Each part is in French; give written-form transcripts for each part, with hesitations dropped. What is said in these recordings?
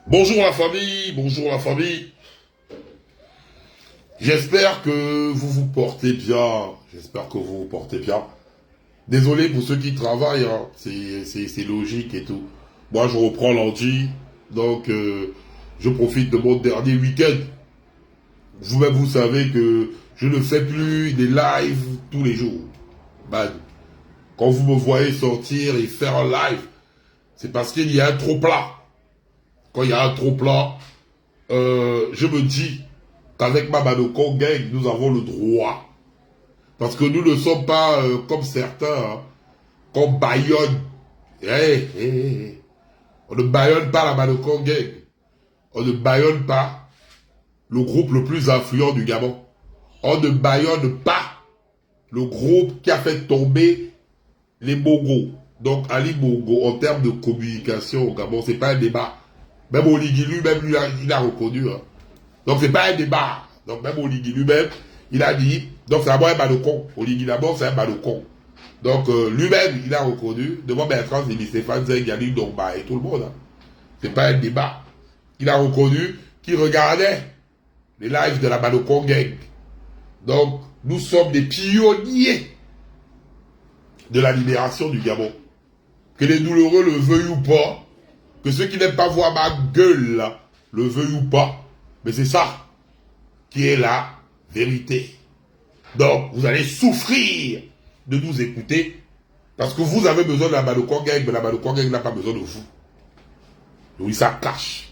Bonjour la famille, bonjour la famille. J'espère que vous vous portez bien. J'espère que vous vous portez bien. Désolé pour ceux qui travaillent, hein. C'est logique et tout. Moi je reprends lundi, donc je profite de mon dernier week-end. Vous-même vous savez que je ne fais plus des lives tous les jours. Ben, quand vous me voyez sortir et faire un live, c'est parce qu'il y a un trop plat. Quand il y a un trop plat, je me dis qu'avec ma Manoko Gang, nous avons le droit. Parce que nous ne sommes pas comme certains, hein, qu'on baillonne. On ne baillonne pas la Manoko Gang. On ne baillonne pas le groupe le plus influent du Gabon. On ne baillonne pas le groupe qui a fait tomber les Bogos. Donc Ali Bongo, en termes de communication au Gabon, c'est pas un débat. Même Oligui lui-même, il a reconnu. Hein. Donc c'est pas un débat. Donc même Oligui lui-même, il a dit, donc c'est d'abord un balcon. Oligui d'abord, c'est un balcon. Donc lui-même, il a reconnu, devant Bertrand Zébi, Stéphane Zeng, Yannick Dongba et tout le monde. Hein. C'est pas un débat. Il a reconnu qu'il regardait les lives de la Balcon Gang. Donc nous sommes des pionniers de la libération du Gabon. Que les douloureux le veuillent ou pas, que ceux qui n'aiment pas voir ma gueule là, le veuillent ou pas, mais c'est ça qui est la vérité. Donc, vous allez souffrir de nous écouter parce que vous avez besoin de la Balcon Gang, mais la Balcon Gang n'a pas besoin de vous. Donc, ça cache.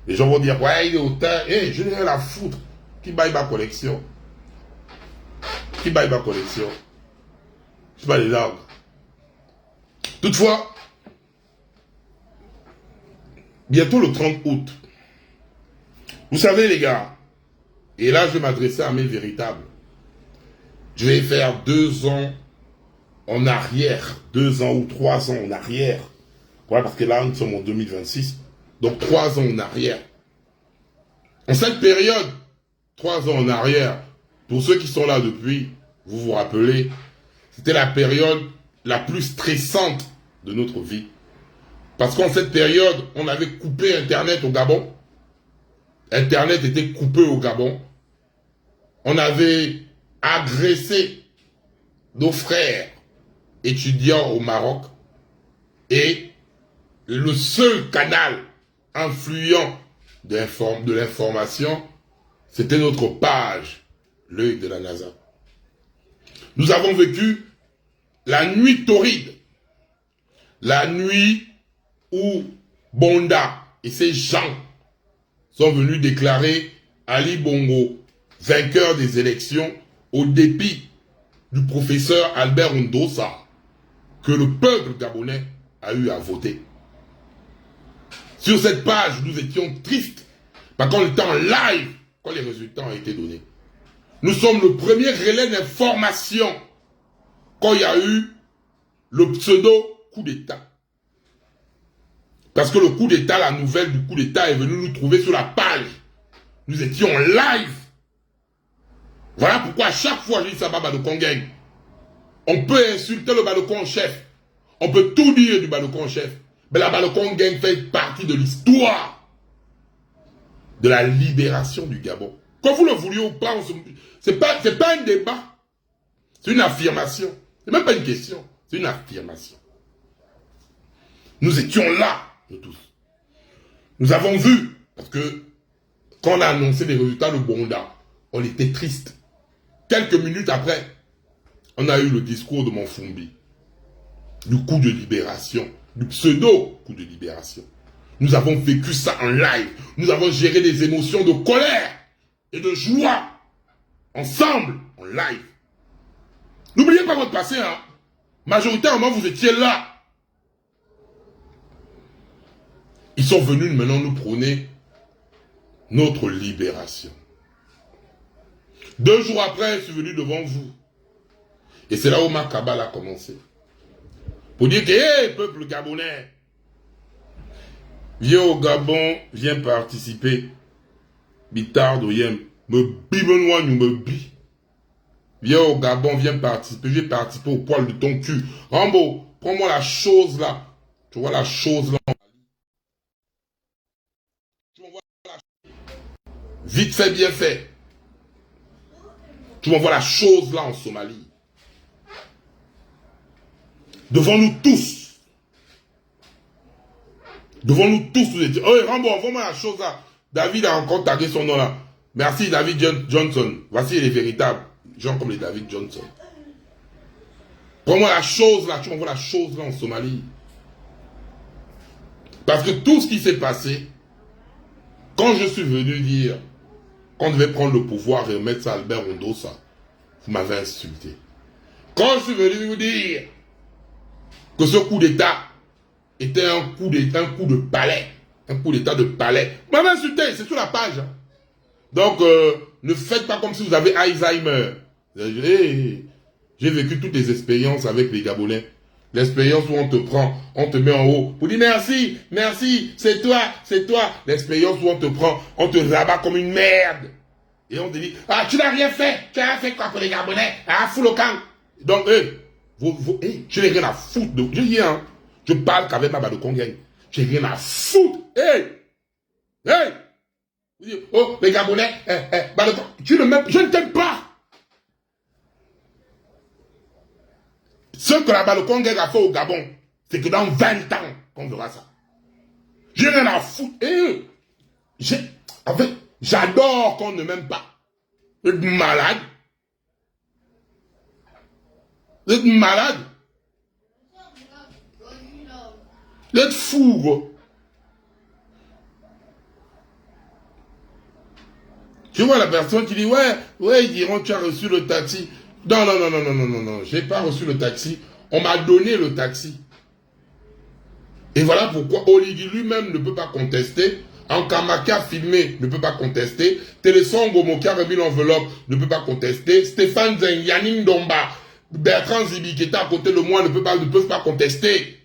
Les gens vont dire, ouais, il est autant, je n'ai rien à foutre. Qui baille ma collection? Qui baille ma collection? Je sais pas les langues. Toutefois, bientôt le 30 août, vous savez les gars, et là je vais m'adresser à mes véritables. Je vais faire 2 ans en arrière, 2 ans ou 3 ans en arrière. Voilà, parce que là nous sommes en 2026, donc 3 ans en arrière. En cette période, 3 ans en arrière, pour ceux qui sont là depuis, vous vous rappelez, c'était la période la plus stressante de notre vie. Parce qu'en cette période, on avait coupé Internet au Gabon. Internet était coupé au Gabon. On avait agressé nos frères étudiants au Maroc. Et le seul canal influent de l'information, c'était notre page, l'œil de la NASA. Nous avons vécu la nuit torride. La nuit où Bonda et ses gens sont venus déclarer Ali Bongo vainqueur des élections au dépit du professeur Albert Ndossa que le peuple gabonais a eu à voter. Sur cette page, nous étions tristes parce qu'on était en live quand les résultats ont été donnés. Nous sommes le premier relais d'information quand il y a eu le pseudo coup d'État. Parce que le coup d'État, la nouvelle du coup d'État est venue nous trouver sur la page. Nous étions en live. Voilà pourquoi à chaque fois je dis ça va Balcon Gang. On peut insulter le Balcon chef. On peut tout dire du Balcon chef. Mais la Balcon Gang fait partie de l'histoire de la libération du Gabon. Quand vous le vouliez ou pas, c'est pas un débat. C'est une affirmation. C'est même pas une question. C'est une affirmation. Nous étions là, nous tous. Nous avons vu, parce que quand on a annoncé les résultats de Bonda, on était triste. Quelques minutes après, on a eu le discours de Monfumbi, du coup de libération, du pseudo-coup de libération. Nous avons vécu ça en live. Nous avons géré des émotions de colère et de joie, ensemble, en live. N'oubliez pas votre passé, hein. Majoritairement, vous étiez là. Ils sont venus maintenant nous prôner notre libération. 2 jours après, je suis venu devant vous. Et c'est là où ma cabale a commencé. Pour dire que, hé, peuple gabonais, viens au Gabon, viens participer. Bitardo yem, me bimenois nous me bi. Viens au Gabon, viens participer. Je vais participer au poil de ton cul. Rambo, prends-moi la chose là. Tu vois la chose là. Vite fait, bien fait. Tu m'envoies la chose là en Somalie. Devant nous tous. Devant nous tous, vous êtes dit, oh Rambo, envoie-moi la chose là. David a encore tagué son nom là. Merci David Johnson. Voici les véritables gens comme les David Johnson. Prends-moi la chose là, tu m'envoies la chose là en Somalie. Parce que tout ce qui s'est passé, quand je suis venu dire qu'on devait prendre le pouvoir et remettre ça à Albert Ondossa, vous m'avez insulté. Quand je suis venu vous dire que ce coup d'État était un coup de palais, un coup d'État de palais, vous m'avez insulté, c'est sur la page. Hein. Donc, ne faites pas comme si vous avez Alzheimer. J'ai vécu toutes les expériences avec les Gabonais. L'expérience où on te prend, on te met en haut, pour dire merci, merci, c'est toi, c'est toi. L'expérience où on te prend, on te rabat comme une merde. Et on te dit, ah, tu n'as rien fait quoi pour les Gabonais, ah, fous le camp. Donc, je n'ai rien à foutre de, je dis, hein, je parle qu'avec ma de Congagne. J'ai rien à foutre, oh, les Gabonais, tu ne m'aimes, je ne t'aime pas. Ce que la balle Congagne a fait au Gabon, c'est que dans 20 ans, on verra ça. J'ai rien à foutre. En fait, j'adore qu'on ne m'aime pas. Vous êtes malade. Vous êtes malade. Vous êtes fou, gros. Tu vois la personne qui dit, ouais, ils diront, tu as reçu le taxi. Non, j'ai pas reçu le taxi. On m'a donné le taxi. Et voilà pourquoi Oligui lui-même ne peut pas contester. Ankamaka filmé ne peut pas contester. Télésongo Moki a remis l'enveloppe ne peut pas contester. Stéphane Zen, Yannick Domba, Bertrand Zibi qui était à côté de moi ne peuvent pas contester.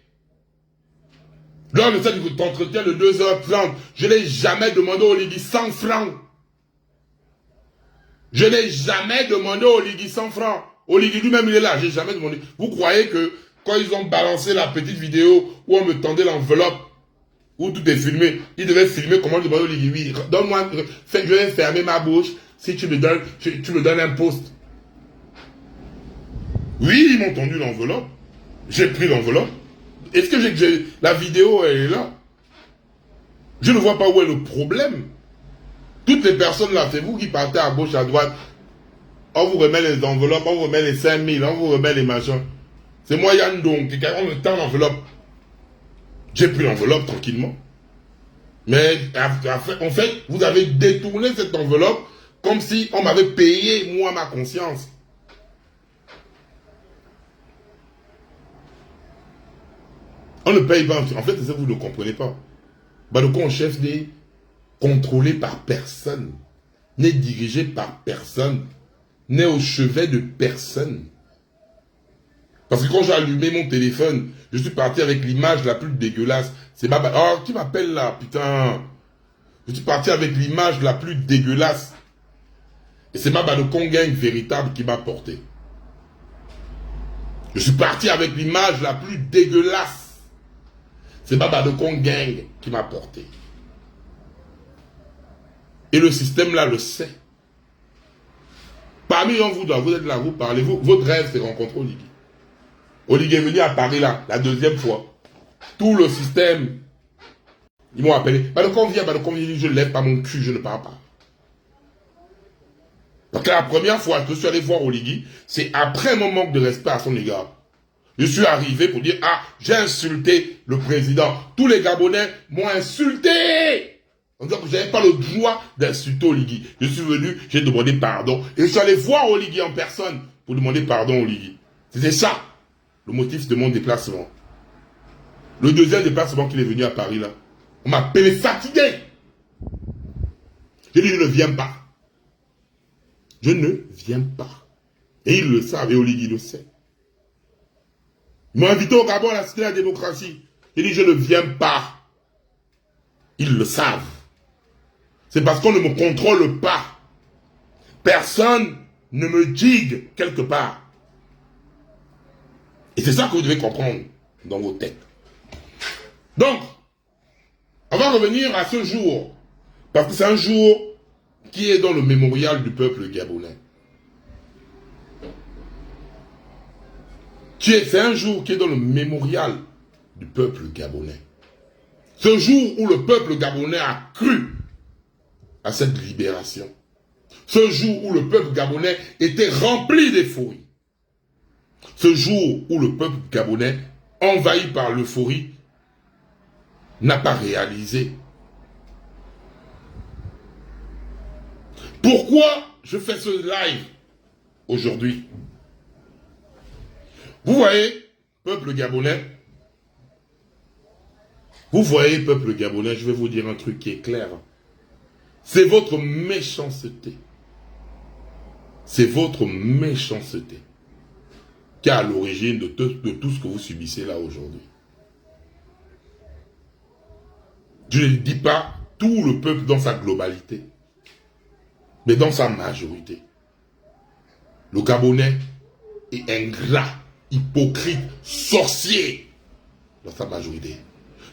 Lors de cet entretien de 2h30, je n'ai jamais demandé au Oligui 100 francs. Je n'ai jamais demandé au Oligui 100 francs. Oligui lui-même il est là, j'ai jamais demandé. Vous croyez que quand ils ont balancé la petite vidéo où on me tendait l'enveloppe, où tout est filmé, ils devaient filmer comment demander au Oligui, oui, donne-moi, je vais fermer ma bouche, si tu me donnes un poste. Oui, ils m'ont tendu l'enveloppe. J'ai pris l'enveloppe. Est-ce que la vidéo, elle est là? Je ne vois pas où est le problème. Toutes les personnes là, c'est vous qui partez à gauche, à droite. On vous remet les enveloppes, on vous remet les 5000, on vous remet les machins. C'est moi Yann Donc, on me tend l'enveloppe. J'ai pris l'enveloppe tranquillement. Mais en fait, vous avez détourné cette enveloppe comme si on m'avait payé, moi, ma conscience. On ne paye pas. En fait, c'est ça que vous ne comprenez pas. Badoko, chef n'est contrôlé par personne, n'est dirigé par personne, n'est au chevet de personne. Parce que quand j'ai allumé mon téléphone, je suis parti avec l'image la plus dégueulasse. C'est ma... Oh, qui m'appelle là, putain? Je suis parti avec l'image la plus dégueulasse. Et c'est ma de Congagne véritable qui m'a porté. Je suis parti avec l'image la plus dégueulasse. C'est Baba de Congagne qui m'a porté. Et le système là le sait. Parmi vous, vous êtes là, vous parlez, votre rêve c'est rencontrer Oligui. Oligui est venu à Paris là, la deuxième fois. Tout le système, ils m'ont appelé. Badokon vient, je ne lève pas mon cul, je ne parle pas. Parce que la première fois que je suis allé voir Oligui, c'est après mon manque de respect à son égard. Je suis arrivé pour dire, ah, j'ai insulté le président. Tous les Gabonais m'ont insulté. En disant que je n'avais pas le droit d'insulter Oligui. Je suis venu, j'ai demandé pardon. Et je suis allé voir Oligui en personne pour demander pardon à Oligui. C'était ça, le motif de mon déplacement. Le deuxième déplacement qu'il est venu à Paris, là, on m'a appelé fatigué. J'ai dit, je ne viens pas. Je ne viens pas. Et ils le savent, et Oligui le sait. Ils m'ont invité au Gabon à la Cité de la démocratie. J'ai dit, je ne viens pas. Ils le savent. C'est parce qu'on ne me contrôle pas. Personne ne me digue quelque part. Et c'est ça que vous devez comprendre dans vos têtes. Donc, on va revenir à ce jour. Parce que c'est un jour qui est dans le mémorial du peuple gabonais. C'est un jour qui est dans le mémorial du peuple gabonais. Ce jour où le peuple gabonais a cru à cette libération. Ce jour où le peuple gabonais était rempli d'euphorie. Ce jour où le peuple gabonais, envahi par l'euphorie, n'a pas réalisé. Pourquoi je fais ce live aujourd'hui? Vous voyez, peuple gabonais, je vais vous dire un truc qui est clair. C'est votre méchanceté. C'est votre méchanceté qui est à l'origine de tout ce que vous subissez là aujourd'hui. Je ne dis pas tout le peuple dans sa globalité, mais dans sa majorité. Le Gabonais est ingrat, hypocrite, sorcier dans sa majorité.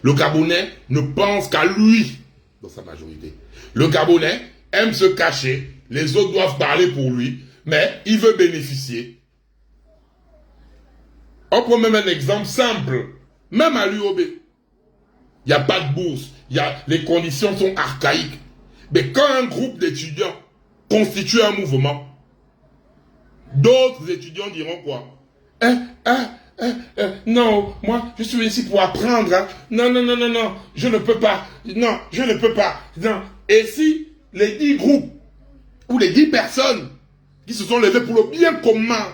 Le Gabonais ne pense qu'à lui dans sa majorité. Le Gabonais aime se cacher, les autres doivent parler pour lui, mais il veut bénéficier. On prend même un exemple simple, même à l'UOB. Il n'y a pas de bourse, les conditions sont archaïques. Mais quand un groupe d'étudiants constitue un mouvement, d'autres étudiants diront quoi? Non, moi, je suis ici pour apprendre. Hein. Non, je ne peux pas. Non, je ne peux pas. Non. Et si les 10 groupes ou les 10 personnes qui se sont levées pour le bien commun,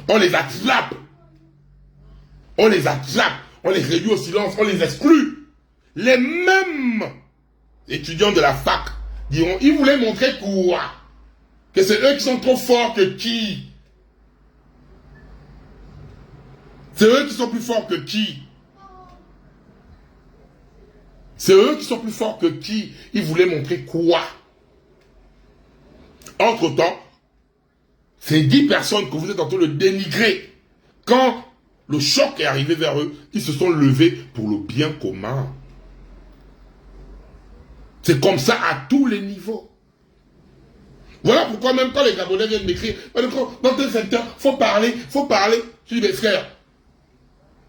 on les attrape, on les réduit au silence, on les exclut. Les mêmes étudiants de la fac diront, ils voulaient montrer quoi? Que c'est eux qui sont trop forts que qui? C'est eux qui sont plus forts que qui? C'est eux qui sont plus forts que qui? Ils voulaient montrer quoi? Entre-temps, ces 10 personnes que vous êtes en train de dénigrer, quand le choc est arrivé vers eux, ils se sont levés pour le bien commun. C'est comme ça à tous les niveaux. Voilà pourquoi même quand les Gabonais viennent m'écrire, dans tel secteur, faut parler. Je dis, mais frère,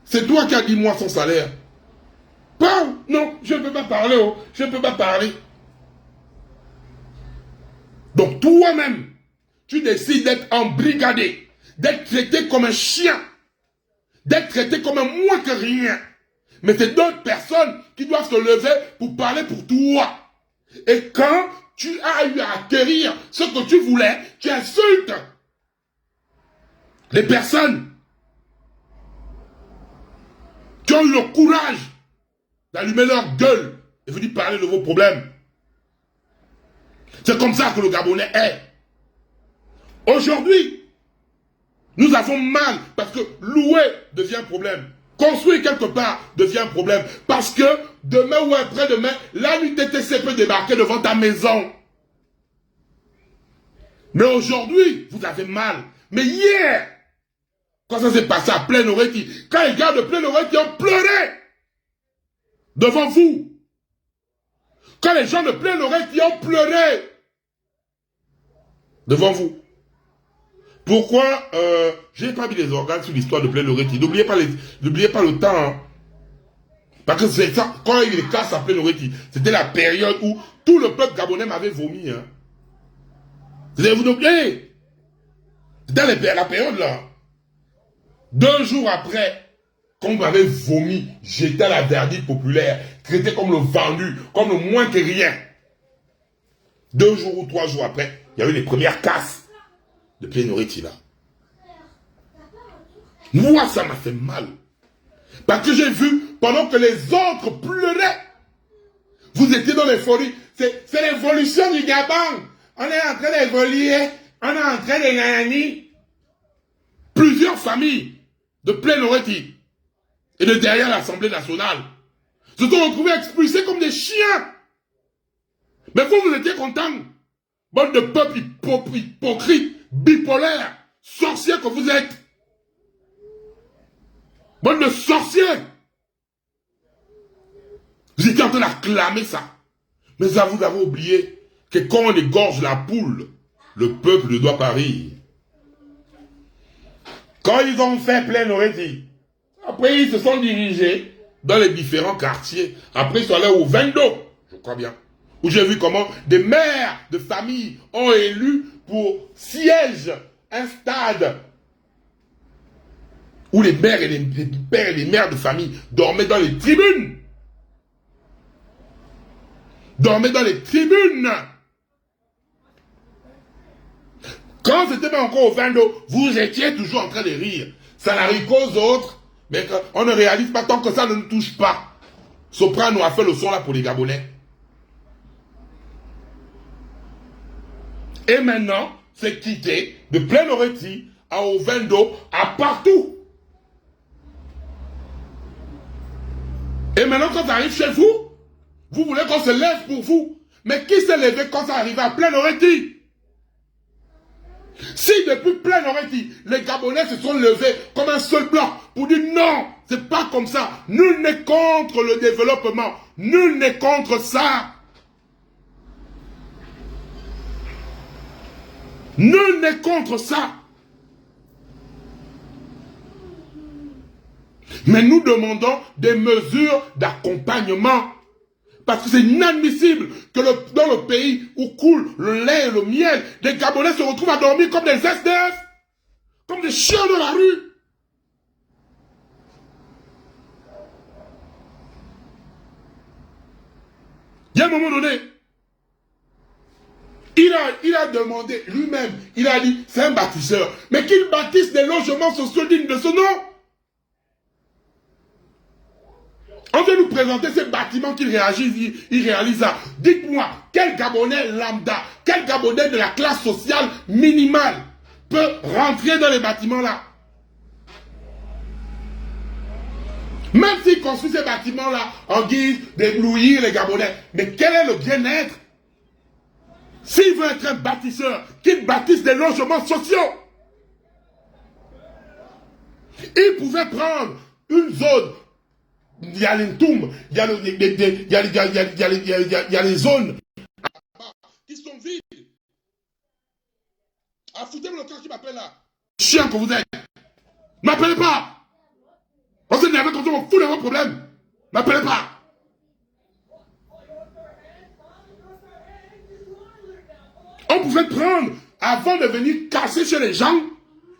c'est toi qui as dit moi son salaire. Parle. Non, je ne peux pas parler. Oh. Je ne peux pas parler. Donc toi-même, tu décides d'être embrigadé, d'être traité comme un chien, d'être traité comme un moins que rien. Mais c'est d'autres personnes qui doivent se lever pour parler pour toi. Et quand tu as eu à acquérir ce que tu voulais, tu insultes les personnes qui ont eu le courage d'allumer leur gueule et venir parler de vos problèmes. C'est comme ça que le Gabonais est. Aujourd'hui, nous avons mal parce que louer devient un problème. Construire quelque part devient un problème. Parce que demain ou après-demain, la l'UTTC peut débarquer devant ta maison. Mais aujourd'hui, vous avez mal. Mais hier, quand ça s'est passé à Plein-Oreti, quand les gars de Plein-Oreti ont pleuré devant vous, quand les gens de Plein-Oreti ont pleuré devant vous, pourquoi j'ai pas mis les organes sur l'histoire de Plein-Oreti? N'oubliez pas le temps. Hein. Parce que c'est ça, quand il y a eu les casses à Plein-Oreti, c'était la période où tout le peuple gabonais m'avait vomi. Hein. Vous n'oubliez? C'était la période là. 2 jours après, quand on m'avait vomi, j'étais à la verdicte populaire, traité comme le vendu, comme le moins que rien. 2 jours ou 3 jours après, il y a eu les premières casses de Plein-Oreti là. Moi, ça m'a fait mal. Parce que j'ai vu, pendant que les autres pleuraient, vous étiez dans l'euphorie. C'est l'évolution du Gabon. On est en train d'évoluer. On est en train de gagner. Plusieurs familles de Plein-Oreti et de derrière l'Assemblée nationale se sont retrouvés expulsés comme des chiens. Mais vous étiez contents. Bande de peuple hypocrite, bipolaire, sorcier que vous êtes. Bande de sorciers. Vous étiez en train d'acclamer ça. Mais ça, vous avez oublié que quand on égorge la poule, le peuple ne doit pas rire. Quand ils ont fait plein Oréti, après ils se sont dirigés dans les différents quartiers. Après ils sont allés au Vendo, je crois bien. Où j'ai vu comment des mères de famille ont élu pour siège un stade où les mères et les pères et les mères de famille dormaient dans les tribunes. Dormaient dans les tribunes. Quand c'était pas encore au Vendo, vous étiez toujours en train de rire. Ça n'arrive qu'aux autres, mais on ne réalise pas tant que ça ne nous touche pas. Soprano a fait le son là pour les Gabonais. Et maintenant, c'est quitté de plein Oréti à Ovendo, à partout. Et maintenant, quand ça arrive chez vous, vous voulez qu'on se lève pour vous. Mais qui s'est levé quand ça arrive à plein Oréti? Si depuis plein Oréti, les Gabonais se sont levés comme un seul bloc pour dire non, c'est pas comme ça. Nul n'est contre le développement. Nul n'est contre ça. Nul n'est contre ça. Mais nous demandons des mesures d'accompagnement. Parce que c'est inadmissible que dans le pays où coule le lait et le miel, des Gabonais se retrouvent à dormir comme des SDF, comme des chiens de la rue. Il y a un moment donné, il a demandé lui-même, il a dit, c'est un bâtisseur, mais qu'il bâtisse des logements sociaux dignes de ce nom. On vient nous présenter ces bâtiments qu'il réalise ça. Dites-moi, quel Gabonais lambda, quel Gabonais de la classe sociale minimale peut rentrer dans les bâtiments là? Même s'il construit ces bâtiments là en guise d'éblouir les Gabonais, mais quel est le bien-être? S'il veut être un bâtisseur, qu'il bâtisse des logements sociaux. Il pouvait prendre une zone. Il y a les tombes, il y a les zones qui sont vides. Ah, foutez-moi le cas qui m'appelle là. Chien que vous êtes. M'appelez pas. On s'est énervé quand on fout de vos problèmes. M'appelez pas. On pouvait prendre, avant de venir casser chez les gens,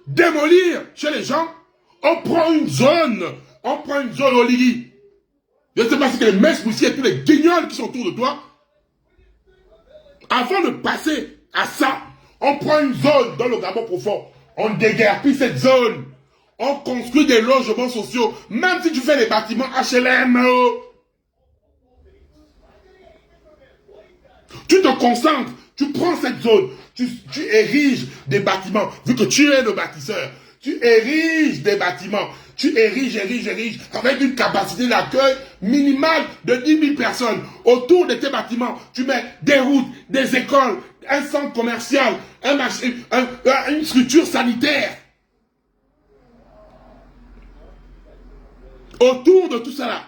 démolir chez les gens, on prend une zone au Lili. Je ne sais pas si c'est les messes poussières et tous les guignols qui sont autour de toi. Avant de passer à ça, on prend une zone dans le Gabon profond. On déguerpit cette zone. On construit des logements sociaux. Même si tu fais des bâtiments HLM. Tu te concentres. Tu prends cette zone. Tu ériges des bâtiments. Vu que tu es le bâtisseur. Tu ériges des bâtiments. Tu ériges, avec une capacité d'accueil minimale de 10 000 personnes. Autour de tes bâtiments, tu mets des routes, des écoles, un centre commercial, une structure sanitaire. Autour de tout ça là,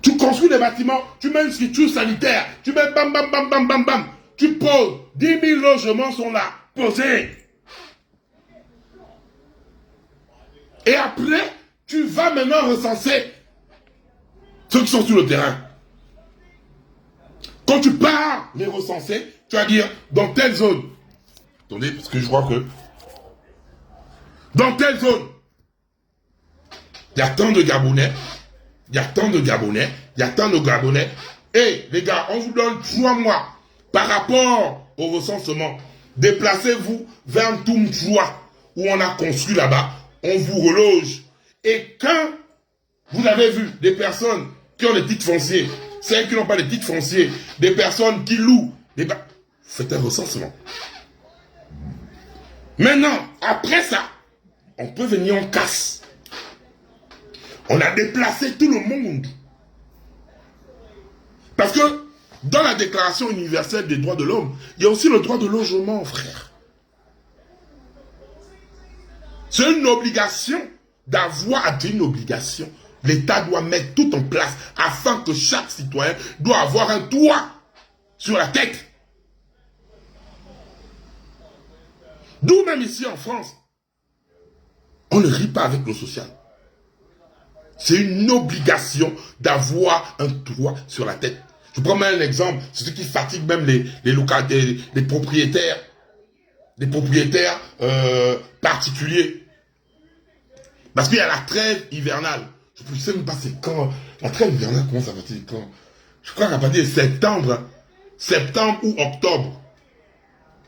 tu construis des bâtiments, tu mets une structure sanitaire, tu mets bam, bam, bam, bam, bam, bam. Tu poses, 10 000 logements sont là, posés. Et après, tu vas maintenant recenser ceux qui sont sur le terrain. Quand tu pars les recenser, tu vas dire, dans telle zone, attendez, parce que je crois que, dans telle zone, il y a tant de Gabonais, il y a tant de Gabonais, il y a tant de Gabonais. Et les gars, on vous donne 3 mois par rapport au recensement. Déplacez-vous vers Toumchoua, où on a construit là-bas. On vous reloge. Et quand vous avez vu des personnes qui ont des titres fonciers, celles qui n'ont pas de titres fonciers, des personnes qui louent, faites un recensement. Maintenant, après ça, on peut venir en casse. On a déplacé tout le monde. Parce que dans la Déclaration universelle des droits de l'homme, il y a aussi le droit de logement, frère. C'est une obligation d'avoir, une obligation l'État doit mettre tout en place afin que chaque citoyen doit avoir un toit sur la tête. D'où même ici en France, on ne rit pas avec le social. C'est une obligation d'avoir un toit sur la tête. Je prends même un exemple, c'est ce qui fatigue même les propriétaires. Les propriétaires particuliers. Parce qu'il y a la trêve hivernale. Je ne sais même pas c'est quand. La trêve hivernale, comment ça va être quand? Je crois qu'à partir de septembre. Septembre ou octobre.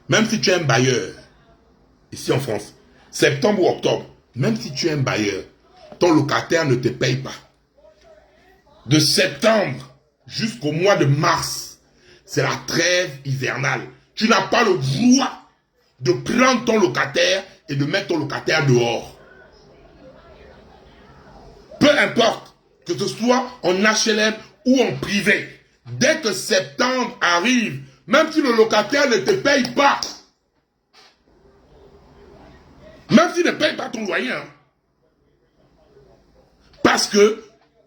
Même si tu es un bailleur. Ici en France. Septembre ou octobre. Même si tu es un bailleur. Ton locataire ne te paye pas. De septembre jusqu'au mois de mars. C'est la trêve hivernale. Tu n'as pas le droit de prendre ton locataire et de mettre ton locataire dehors. Peu importe, que ce soit en HLM ou en privé, dès que septembre arrive, même si le locataire ne te paye pas, même s'il ne paye pas ton loyer, hein, parce que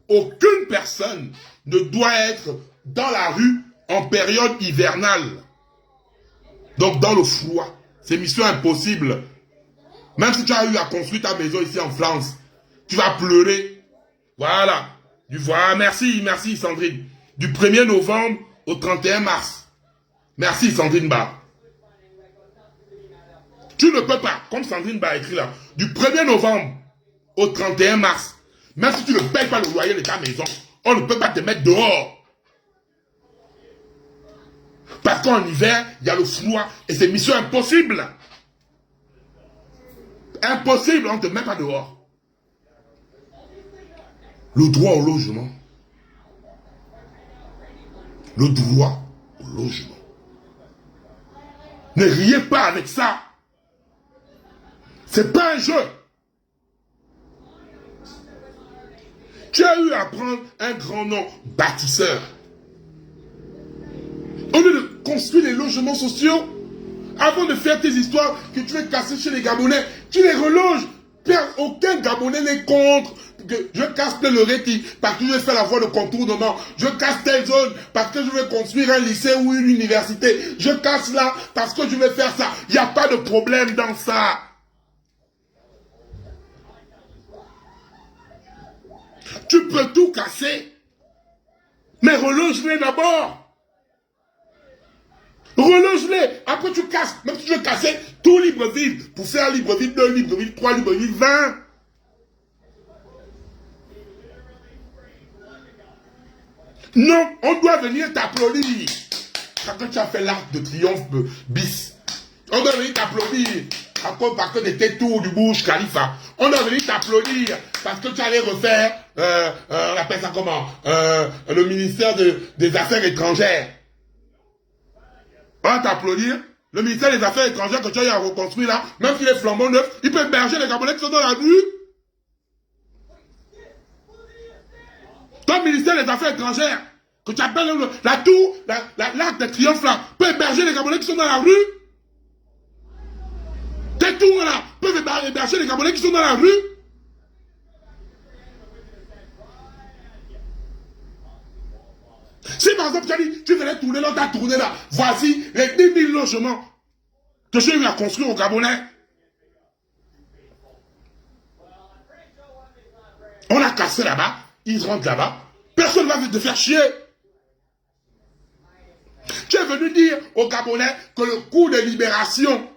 aucune personne ne doit être dans la rue en période hivernale, donc dans le froid. C'est mission impossible. Même si tu as eu à construire ta maison ici en France, tu vas pleurer. Voilà. Voilà. Merci, merci Sandrine. Du 1er novembre au 31 mars. Merci Sandrine Bar. Tu ne peux pas, comme Sandrine Bar écrit là, du 1er novembre au 31 mars, même si tu ne payes pas le loyer de ta maison, on ne peut pas te mettre dehors. Parce qu'en hiver, il y a le froid et c'est mission impossible. Impossible, on ne te met pas dehors. Le droit au logement. Le droit au logement. Ne riez pas avec ça. C'est pas un jeu. Tu as eu à prendre un grand nom, bâtisseur. Au lieu de construire les logements sociaux, avant de faire tes histoires que tu veux casser chez les Gabonais, tu les reloges. Aucun Gabonais n'est contre que je casse le réti parce que je vais faire la voie de contournement. Je casse telle zone parce que je vais construire un lycée ou une université. Je casse là parce que je vais faire ça. Il n'y a pas de problème dans ça. Tu peux tout casser, mais reloge-les d'abord. Reloge-les. Après, tu casses. Même si tu veux casser tout Libreville pour faire Libreville 2, Libreville 3, Libreville 20. Non, on doit venir t'applaudir. Quand tu as fait l'arc de triomphe bis, on doit venir t'applaudir. Parce que de tes tours du Burj Khalifa. On doit venir t'applaudir parce que tu allais refaire, on appelle ça comment, le ministère des Affaires étrangères. On va t'applaudir. Le ministère des Affaires étrangères que tu as eu à reconstruire là, même s'il est flambant neuf, il peut héberger les Gabonais qui sont dans la rue. Ton ministère des Affaires étrangères, que tu appelles la tour, l'arc de triomphe là, peut héberger les Gabonais qui sont dans la rue. Tes tours là peuvent héberger les Gabonais qui sont dans la rue. Si par exemple tu as dit, tu venais tourner là, tu as tourné là, voici les 10 000 logements que j'ai eu à construire au Gabonais. On a cassé là-bas, ils rentrent là-bas, personne ne va te faire chier. Tu es venu dire aux Gabonais que le coup de libération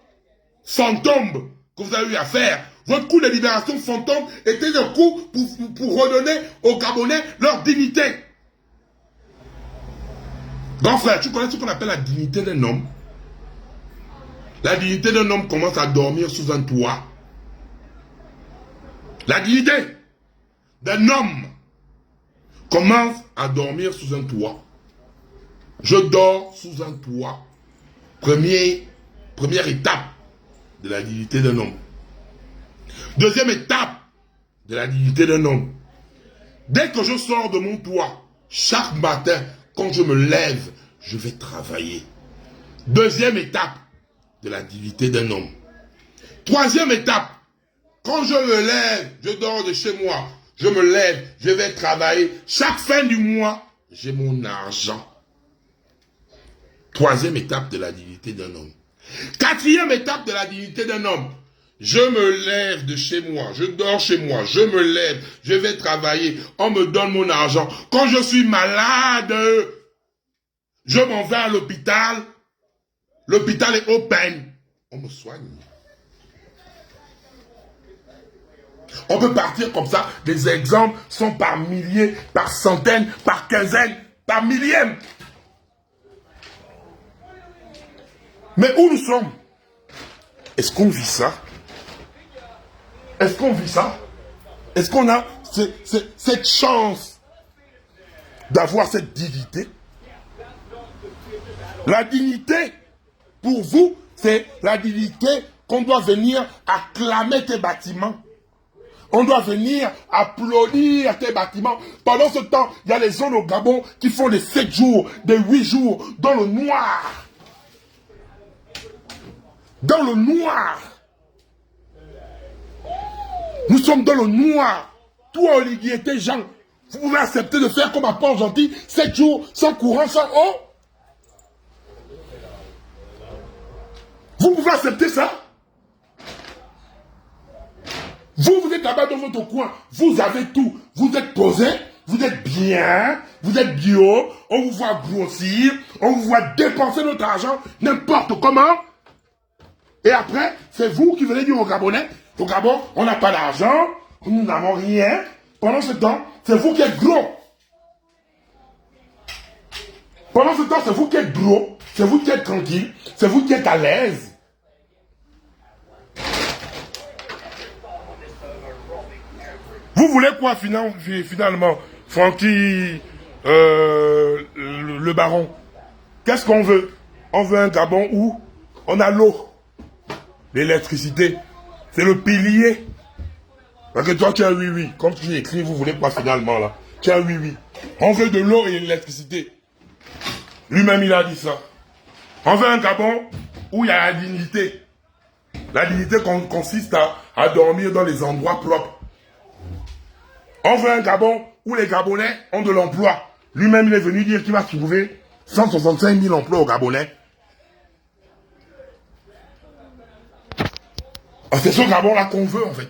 fantôme que vous avez eu à faire, votre coup de libération fantôme était le coup pour redonner aux Gabonais leur dignité. Grand frère, tu connais ce qu'on appelle la dignité d'un homme? La dignité d'un homme commence à dormir sous un toit. La dignité d'un homme commence à dormir sous un toit. Je dors sous un toit. Première étape de la dignité d'un homme. Deuxième étape de la dignité d'un homme. Dès que je sors de mon toit, chaque matin, quand je me lève, je vais travailler. Deuxième étape de la dignité d'un homme. Troisième étape, quand je me lève, je dors de chez moi. Je me lève, je vais travailler. Chaque fin du mois, j'ai mon argent. Troisième étape de la dignité d'un homme. Quatrième étape de la dignité d'un homme. Je me lève de chez moi, je dors chez moi, je me lève, je vais travailler, on me donne mon argent. Quand je suis malade, je m'en vais à l'hôpital. L'hôpital est open. On me soigne. On peut partir comme ça. Les exemples sont par milliers, par centaines, par quinzaines, par millièmes. Mais où nous sommes? Est-ce qu'on vit ça? Est-ce qu'on vit ça? Est-ce qu'on a cette chance d'avoir cette dignité? La dignité, pour vous, c'est la dignité qu'on doit venir acclamer tes bâtiments. On doit venir applaudir tes bâtiments. Pendant ce temps, il y a les zones au Gabon qui font des 7 jours, des 8 jours, dans le noir. Dans le noir. Nous sommes dans le noir. Toi, Olivier, tes gens, vous pouvez accepter de faire comme à Port-Gentil, 7 jours, sans courant, sans eau? Vous pouvez accepter ça? Vous êtes là-bas dans votre coin, vous avez tout, vous êtes posé, vous êtes bien, vous êtes bio, on vous voit grossir, on vous voit dépenser notre argent n'importe comment. Et après, c'est vous qui venez dire aux Gabonais, au Gabon, on n'a pas d'argent, nous n'avons rien. Pendant ce temps, c'est vous qui êtes gros. Pendant ce temps, c'est vous qui êtes gros, c'est vous qui êtes tranquille, c'est vous qui êtes à l'aise. Vous voulez quoi finalement, Francky, le baron? Qu'est-ce qu'on veut? On veut un Gabon où on a l'eau, l'électricité. C'est le pilier. Parce que toi, tu as un oui-oui. Comme tu écris, vous voulez quoi finalement là? Tu as un oui-oui. On veut de l'eau et de l'électricité. Lui-même, il a dit ça. On veut un Gabon où il y a la dignité. La dignité consiste à dormir dans les endroits propres. On veut un Gabon où les Gabonais ont de l'emploi. Lui-même, il est venu dire qu'il va trouver 165 000 emplois aux Gabonais. C'est ce Gabon-là qu'on veut, en fait.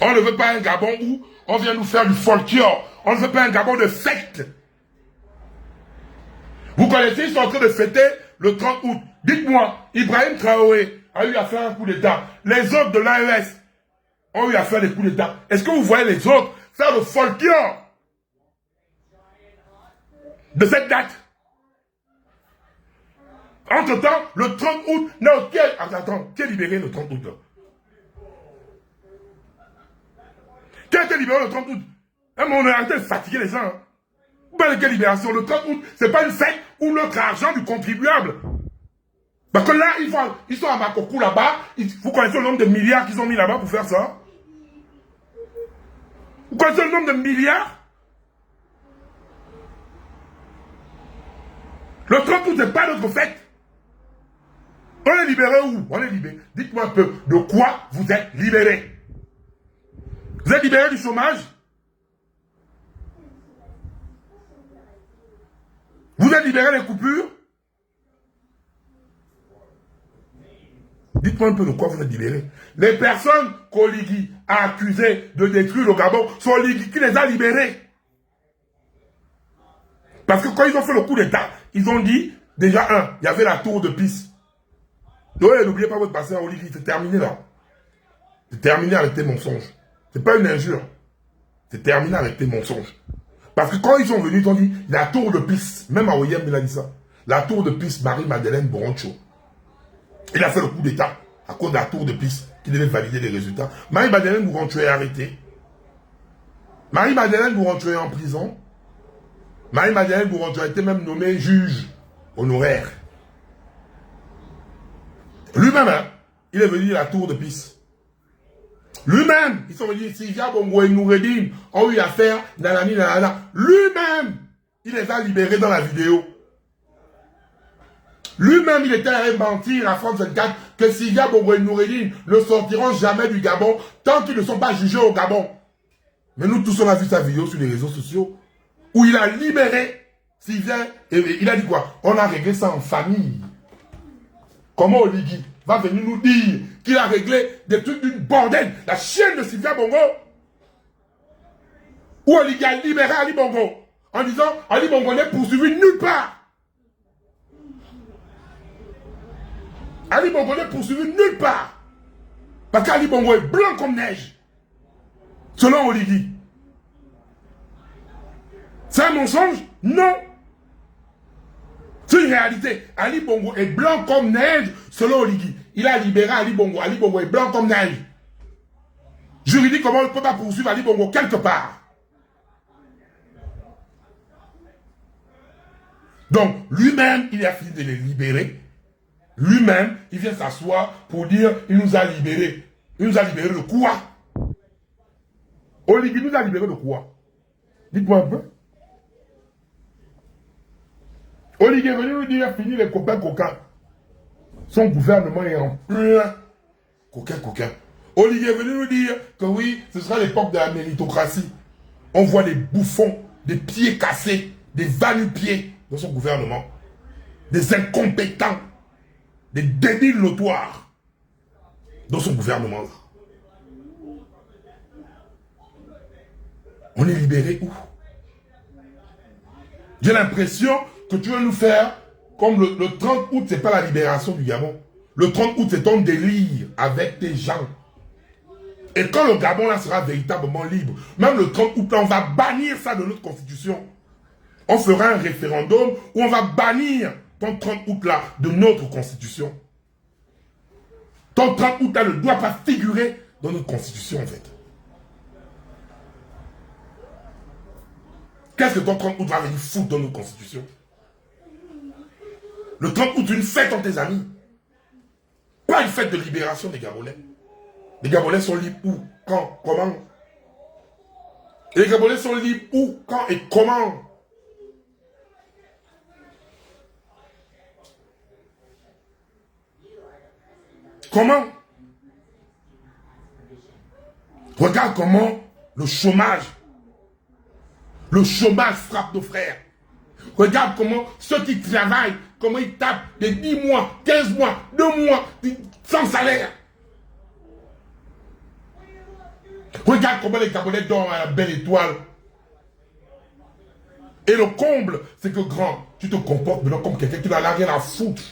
On ne veut pas un Gabon où on vient nous faire du folklore. On ne veut pas un Gabon de fête. Vous connaissez, ils sont en train de fêter le 30 août. Dites-moi, Ibrahim Traoré a eu à faire un coup d'État. Les autres de l'AES ont eu à faire des coups d'État. Est-ce que vous voyez les autres faire le folklore de cette date? Entre-temps, le 30 août, non, qui est libéré le 30 août là? Qui a été libéré le 30 août? On est arrêté de fatiguer les gens. Hein. Quelle libération? Le 30 août, c'est pas une fête où notre argent du contribuable. Parce que là, ils sont à Makoko là-bas. Vous connaissez le nombre de milliards qu'ils ont mis là-bas pour faire ça? Vous connaissez le nombre de milliards? Le 30 août, c'est pas notre fête. On est libéré où? On est libéré. Dites-moi un peu, de quoi vous êtes libéré? Vous êtes libéré du chômage? Vous êtes libéré des coupures? Dites-moi un peu de quoi vous êtes libéré. Les personnes qu'Oligui a accusées de détruire le Gabon, sont Oligui qui les a libérés. Parce que quand ils ont fait le coup d'État, ils ont dit, déjà il y avait la tour de Pise. Donc n'oubliez pas votre passé à Oligui, c'est terminé là. C'est terminé avec tes mensonges. C'est pas une injure. C'est terminé avec tes mensonges. Parce que quand ils sont venus, ils ont dit, la tour de Pise, même à Oyem, il a dit ça. La tour de Pise, Marie-Madeleine Boroncho. Il a fait le coup d'État à cause de la tour de Pise qui devait valider les résultats. Marie-Madeleine Boroncho est arrêtée. Marie-Madeleine Boroncho est en prison. Marie-Madeleine Boroncho a été même nommée juge honoraire. Lui-même, hein, il est venu dire la tour de Pise. Lui-même, ils sont venus, Sylvia Bongo et Noureddin ont eu affaire, nanani, nanana. Lui-même, il les a libérés dans la vidéo. Lui-même, il était allé mentir à France 24 que Sylvia Bongo et Noureddine ne sortiront jamais du Gabon tant qu'ils ne sont pas jugés au Gabon. Mais nous tous, on a vu sa vidéo sur les réseaux sociaux où il a libéré Sylvia et il a dit quoi? On a réglé ça en famille. Comment Oligui va venir nous dire qu'il a réglé des trucs d'une bordel, la chienne de Sylvia Bongo? Où Oligui a libéré Ali Bongo en disant Ali Bongo n'est poursuivi nulle part. Ali Bongo n'est poursuivi nulle part. Parce qu'Ali Bongo est blanc comme neige. Selon Oligui. C'est un mensonge? Non. C'est une réalité. Ali Bongo est blanc comme neige selon Oligui. Il a libéré Ali Bongo. Ali Bongo est blanc comme neige. Juridiquement, on ne peut pas poursuivre Ali Bongo quelque part. Donc, lui-même, il a fini de les libérer. Lui-même, il vient s'asseoir pour dire il nous a libérés. Il nous a libérés de quoi? Oligui nous a libérés de quoi? Dites-moi un peu. Oligui est venu nous dire fini les copains coquins. Son gouvernement est en plein coquin. Oligui est venu nous dire que oui, ce sera l'époque de la méritocratie. On voit des bouffons, des pieds cassés, des va-nu-pieds dans son gouvernement. Des incompétents, des débiles notoires dans son gouvernement. On est libéré où? J'ai l'impression que tu veux nous faire comme le 30 août, c'est pas la libération du Gabon. Le 30 août, c'est ton délire avec tes gens. Et quand le Gabon là sera véritablement libre, même le 30 août, là, on va bannir ça de notre constitution. On fera un référendum où on va bannir ton 30 août là de notre constitution. Ton 30 août là ne doit pas figurer dans notre constitution en fait. Qu'est-ce que ton 30 août va venir foutre dans notre constitution? Le 30 août, une fête entre tes amis. Pas une fête de libération des Gabonais. Les Gabonais sont libres où? Quand? Comment? Et les Gabonais sont libres où? Quand et comment? Comment? Regarde comment le chômage frappe nos frères. Regarde comment ceux qui travaillent, comment ils tapent des 10 mois, 15 mois, 2 mois, sans salaire. Regarde comment les Gabonais dorment à la belle étoile. Et le comble, c'est que grand, tu te comportes maintenant comme quelqu'un qui n'a rien à foutre.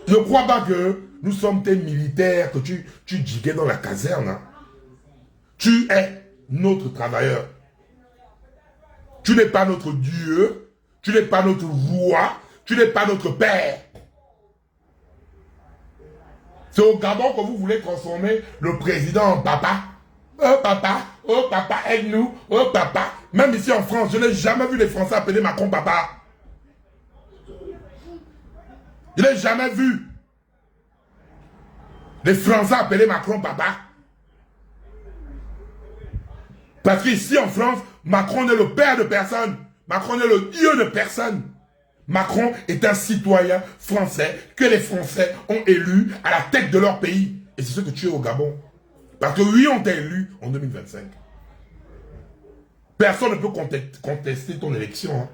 Je ne crois pas que nous sommes tes militaires, que tu diguais dans la caserne. Hein. Tu es notre travailleur. Tu n'es pas notre Dieu, tu n'es pas notre roi, tu n'es pas notre père. C'est au Gabon que vous voulez transformer le président en papa. Oh papa, aide-nous, oh papa. Même ici en France, je n'ai jamais vu les Français appeler Macron papa. Je n'ai jamais vu les Français appeler Macron papa. Parce qu'ici en France, Macron est le père de personne. Macron est le dieu de personne. Macron est un citoyen français que les Français ont élu à la tête de leur pays. Et c'est ce que tu es au Gabon. Parce que oui, on t'a élu en 2025. Personne ne peut contester ton élection. Hein.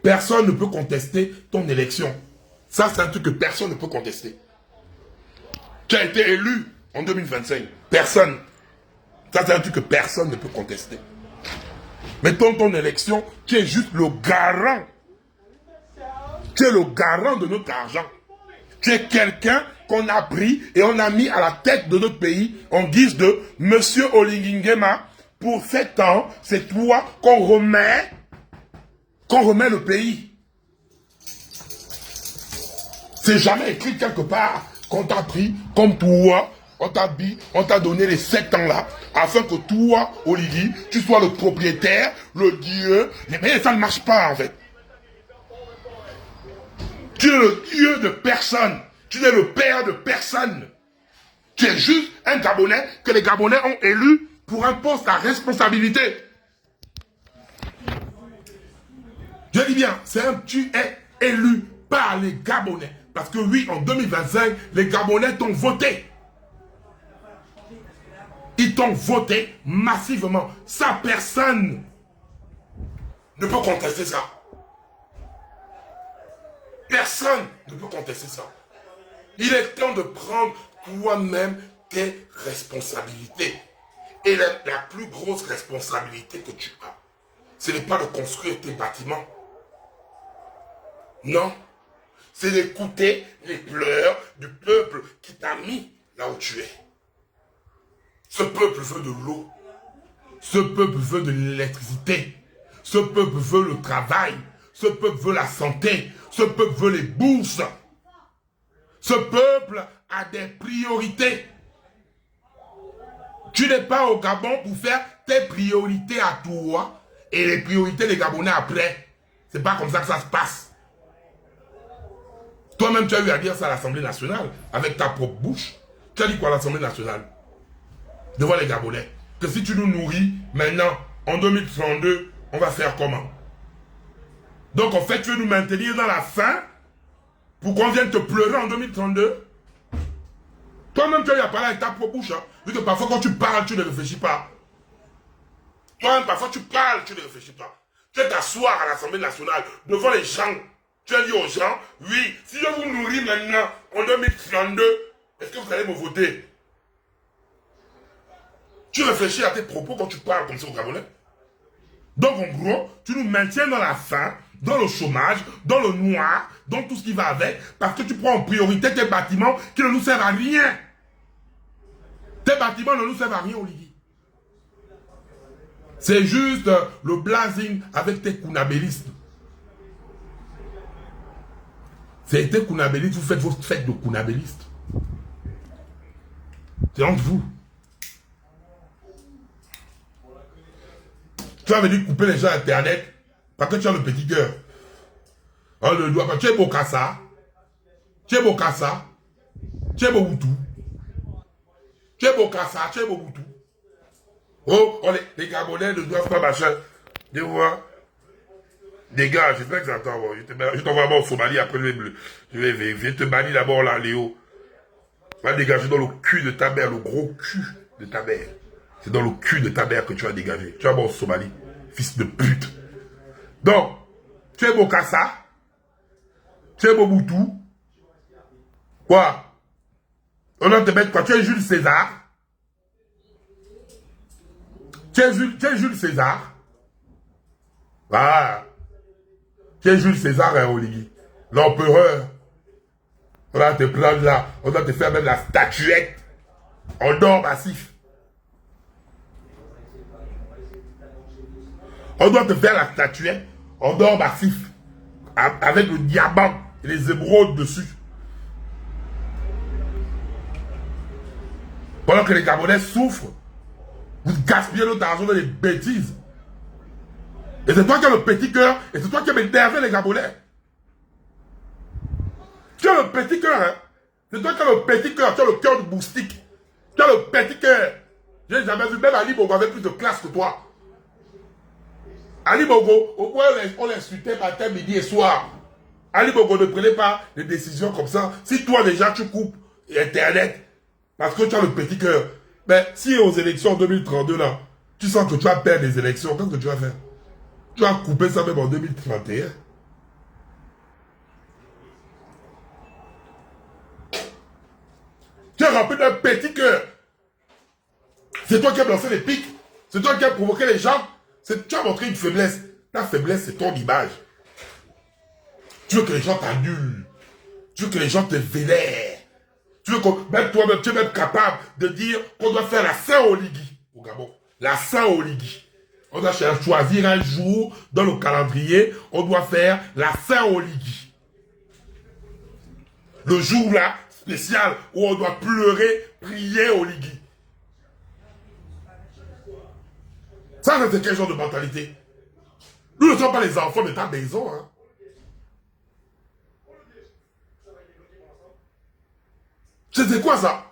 Personne ne peut contester ton élection. Ça, c'est un truc que personne ne peut contester. Tu as été élu en 2025. Personne. Ça, c'est un truc que personne ne peut contester. Mettons ton élection, tu es juste le garant. Tu es le garant de notre argent. Tu es quelqu'un qu'on a pris et on a mis à la tête de notre pays en guise de Monsieur Oligui Nguema. Pour 7 ans, c'est toi qu'on remet le pays. C'est jamais écrit quelque part qu'on t'a pris comme toi. On t'a donné les 7 ans là, afin que toi, Oligui, tu sois le propriétaire, le dieu. Mais ça ne marche pas en fait. Tu es le dieu de personne. Tu es le père de personne. Tu es juste un Gabonais que les Gabonais ont élu pour un poste à responsabilité. Je dis bien, tu es élu par les Gabonais. Parce que oui, en 2025, les Gabonais t'ont voté. Ils t'ont voté massivement. Ça, personne ne peut contester ça. Personne ne peut contester ça. Il est temps de prendre toi-même tes responsabilités. Et la plus grosse responsabilité que tu as, ce n'est pas de construire tes bâtiments. Non. C'est d'écouter les pleurs du peuple qui t'a mis là où tu es. Ce peuple veut de l'eau. Ce peuple veut de l'électricité. Ce peuple veut le travail. Ce peuple veut la santé. Ce peuple veut les bourses. Ce peuple a des priorités. Tu n'es pas au Gabon pour faire tes priorités à toi et les priorités des Gabonais après. C'est pas comme ça que ça se passe. Toi-même, tu as eu à dire ça à l'Assemblée nationale, avec ta propre bouche. Tu as dit quoi à l'Assemblée nationale? Devant les Gabonais. Que si tu nous nourris, maintenant, en 2032, on va faire comment? Donc, en fait, tu veux nous maintenir dans la faim pour qu'on vienne te pleurer en 2032? Toi-même, tu as eu à parler avec ta propre bouche. Hein. Vu que parfois, quand tu parles, tu ne réfléchis pas. Toi-même, parfois, tu parles, tu ne réfléchis pas. Tu vas t'asseoir à l'Assemblée nationale, devant les gens. Tu as dit aux gens, oui, si je vous nourris maintenant, en 2032, est-ce que vous allez me voter? Tu réfléchis à tes propos quand tu parles comme ça au Gabonais. Donc, en gros, tu nous maintiens dans la faim, dans le chômage, dans le noir, dans tout ce qui va avec, parce que tu prends en priorité tes bâtiments qui ne nous servent à rien. Tes bâtiments ne nous servent à rien, Oligui. C'est juste le blasing avec tes kounabélistes. C'est tes kounabélistes, vous faites vos fêtes de kounabélistes. C'est entre vous. Tu as venu couper les gens à Internet parce que tu as le petit cœur. On ne doit pas. Tu es Bokassa. Tu es Bokassa. Tu es Mobutu. Tu es Bokassa. Tu es Mobutu. Oh, les Gabonais ne doivent pas machin. Tu vois. Les gars, j'espère que j'entends. Je t'envoie d'abord au Somalie, après je vais vérifier. Te bannir d'abord là, Léo. Tu vas dégager dans le cul de ta mère, le gros cul de ta mère. C'est dans le cul de ta mère que tu vas dégager. Tu vas voir au Somalie, fils de pute. Donc, tu es Bokassa. Tu es Mobutu. Quoi? On va te mettre quoi? Tu es Jules César. Tu es Jules César. Voilà. Tu es Jules César, hein, Oligui. L'empereur. On va te prendre là. On va te faire même la statuette en or massif. On doit te faire la statuette en or massif. Avec le diamant et les émeraudes dessus. Pendant que les Gabonais souffrent, vous gaspillez notre argent dans des bêtises. Et c'est toi qui as le petit cœur, et c'est toi qui as énervé les Gabonais. Tu as le petit cœur, hein. C'est toi qui as le petit cœur, tu as le cœur de moustique. Tu as le petit cœur. J'ai jamais vu, même Ali Bongo avait plus de classe que toi. Ali Bongo, au point on l'insultait matin, midi et soir. Ali Bongo ne prenait pas des décisions comme ça. Si toi déjà tu coupes Internet, parce que tu as le petit cœur, mais si aux élections 2032 là, tu sens que tu vas perdre les élections, qu'est-ce que tu vas faire? Tu vas couper ça même en 2031. Tu es rempli d'un petit cœur. C'est toi qui as lancé les pics. C'est toi qui as provoqué les gens. Tu as montré une faiblesse. Ta faiblesse, c'est ton image. Tu veux que les gens t'annulent. Tu veux que les gens te vénèrent. Tu veux que même toi-même, tu es même capable de dire qu'on doit faire la Saint-Oligui au Gabon. La Saint-Oligui. On doit choisir un jour dans le calendrier. On doit faire la Saint-Oligui. Le jour là, spécial, où on doit pleurer, prier Oligui. Ça, c'est quel genre de mentalité? Nous ne sommes pas les enfants de ta maison. Hein. C'est quoi ça?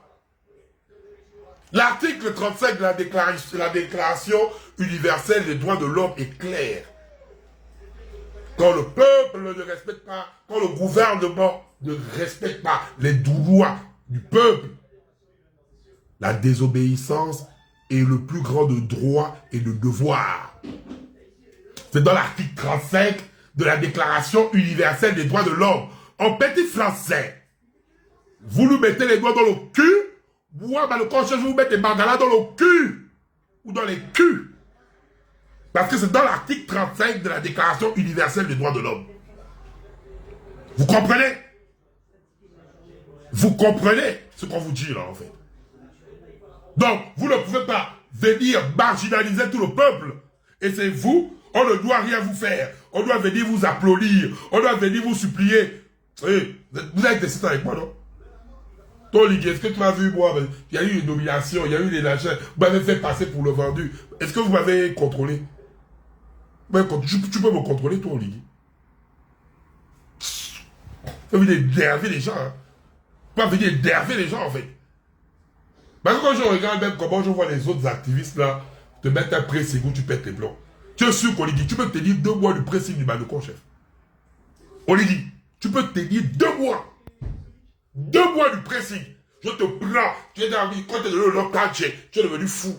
L'article 35 de la déclaration universelle des droits de l'homme est clair. Quand le peuple ne respecte pas, quand le gouvernement ne respecte pas les lois du peuple, la désobéissance est le plus grand de droits et de devoirs. C'est dans l'article 35 de la Déclaration universelle des droits de l'homme. En petit français, vous nous mettez les doigts dans le cul, moi, le conseil, je vous mets des bangalas dans le cul, ou dans les culs. Parce que c'est dans l'article 35 de la Déclaration universelle des droits de l'homme. Vous comprenez? Vous comprenez ce qu'on vous dit là, en fait. Donc, vous ne pouvez pas venir marginaliser tout le peuple. Et c'est vous, on ne doit rien vous faire. On doit venir vous applaudir. On doit venir vous supplier. Hey, vous êtes décidé avec moi, non? Toi, Olivier, est-ce que tu m'as vu, moi? Il y a eu une nomination, il y a eu des lâchers. Vous m'avez fait passer pour le vendu. Est-ce que vous m'avez contrôlé? Tu peux me contrôler, toi, Olivier. Tu veux énerver les gens, hein? Pas venir énerver les gens, en fait. Parce que quand je regarde même comment je vois les autres activistes, là, te mettre un pressing où tu pètes les plombs. Tu es sûr qu'Olivier, tu peux te dire 2 mois du pressing du Badocon, chef. Olivier, tu peux te dire 2 mois. 2 mois du pressing. Je te prends. Tu es dans la vie. Quand tu es devenu le canché, tu es devenu fou.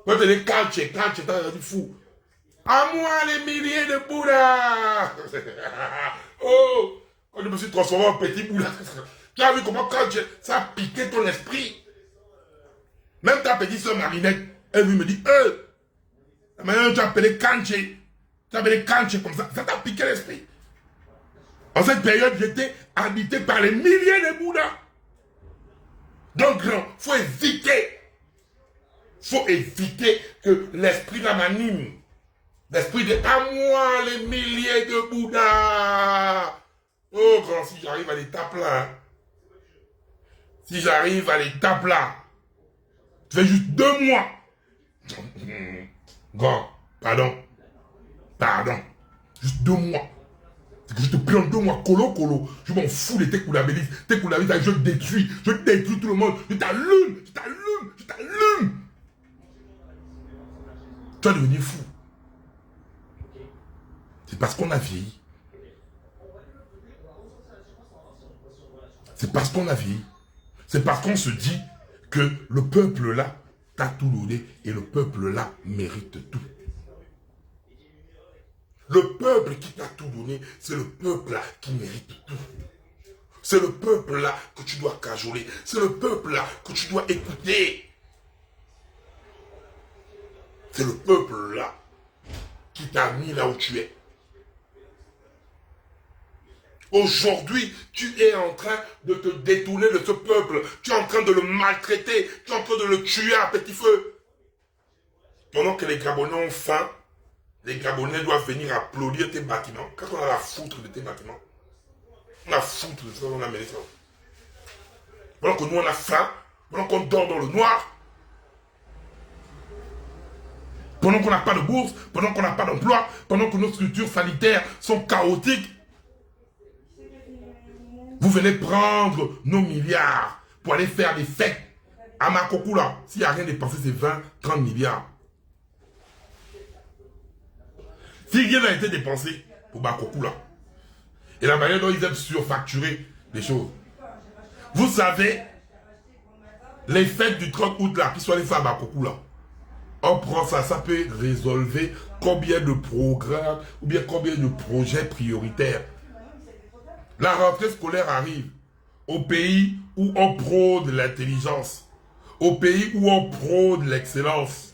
Quand tu es devenu canché, tu es devenu fou. À moi les milliers de Bouddha. Oh, quand je me suis transformé en petit Bouddha. Tu as vu comment quand ça a piqué ton esprit. Même ta petite soeur Marinette, elle me dit, maintenant tu as appelé Kanché. Tu as appelé Kanché comme ça. Ça t'a piqué l'esprit. En cette période, j'étais habité par les milliers de Bouddhas. Donc, il faut éviter. Il faut éviter que l'esprit là m'anime. L'esprit de à moi les milliers de Bouddhas. Oh, grand, si j'arrive à l'étape là. Hein. Si j'arrive à l'étape là. Tu fais juste 2 mois. Grand, pardon. Juste 2 mois. C'est que je te prends 2 mois, colo. Je m'en fous de tes coulabélis. Tes coulabélis, je détruis tout le monde. Je t'allume. Tu vas devenir fou. C'est parce qu'on a vieilli. C'est parce qu'on a vieilli. C'est parce qu'on se dit que le peuple là t'a tout donné et le peuple là mérite tout. Le peuple qui t'a tout donné, c'est le peuple là qui mérite tout. C'est le peuple là que tu dois cajoler. C'est le peuple là que tu dois écouter. C'est le peuple là qui t'a mis là où tu es. Aujourd'hui, tu es en train de te détourner de ce peuple. Tu es en train de le maltraiter. Tu es en train de le tuer à petit feu. Pendant que les Gabonais ont faim, les Gabonais doivent venir applaudir tes bâtiments. Quand on a la foutre de tes bâtiments, on a foutre de ça, on a mis ça. Pendant que nous on a faim, pendant qu'on dort dans le noir, pendant qu'on n'a pas de bourse, pendant qu'on n'a pas d'emploi, pendant que nos structures sanitaires sont chaotiques, vous venez prendre nos milliards pour aller faire des fêtes à Makokula. S'il n'y a rien dépensé, c'est 20, 30 milliards. Si rien n'a été dépensé pour Makokula, et la manière dont ils aiment surfacturer les choses. Vous savez, les fêtes du 30 août là, qui sont les fêtes à Makokula, on prend ça, ça peut résolver combien de programmes ou bien combien de projets prioritaires. La rentrée scolaire arrive au pays où on prône l'intelligence, au pays où on prône l'excellence.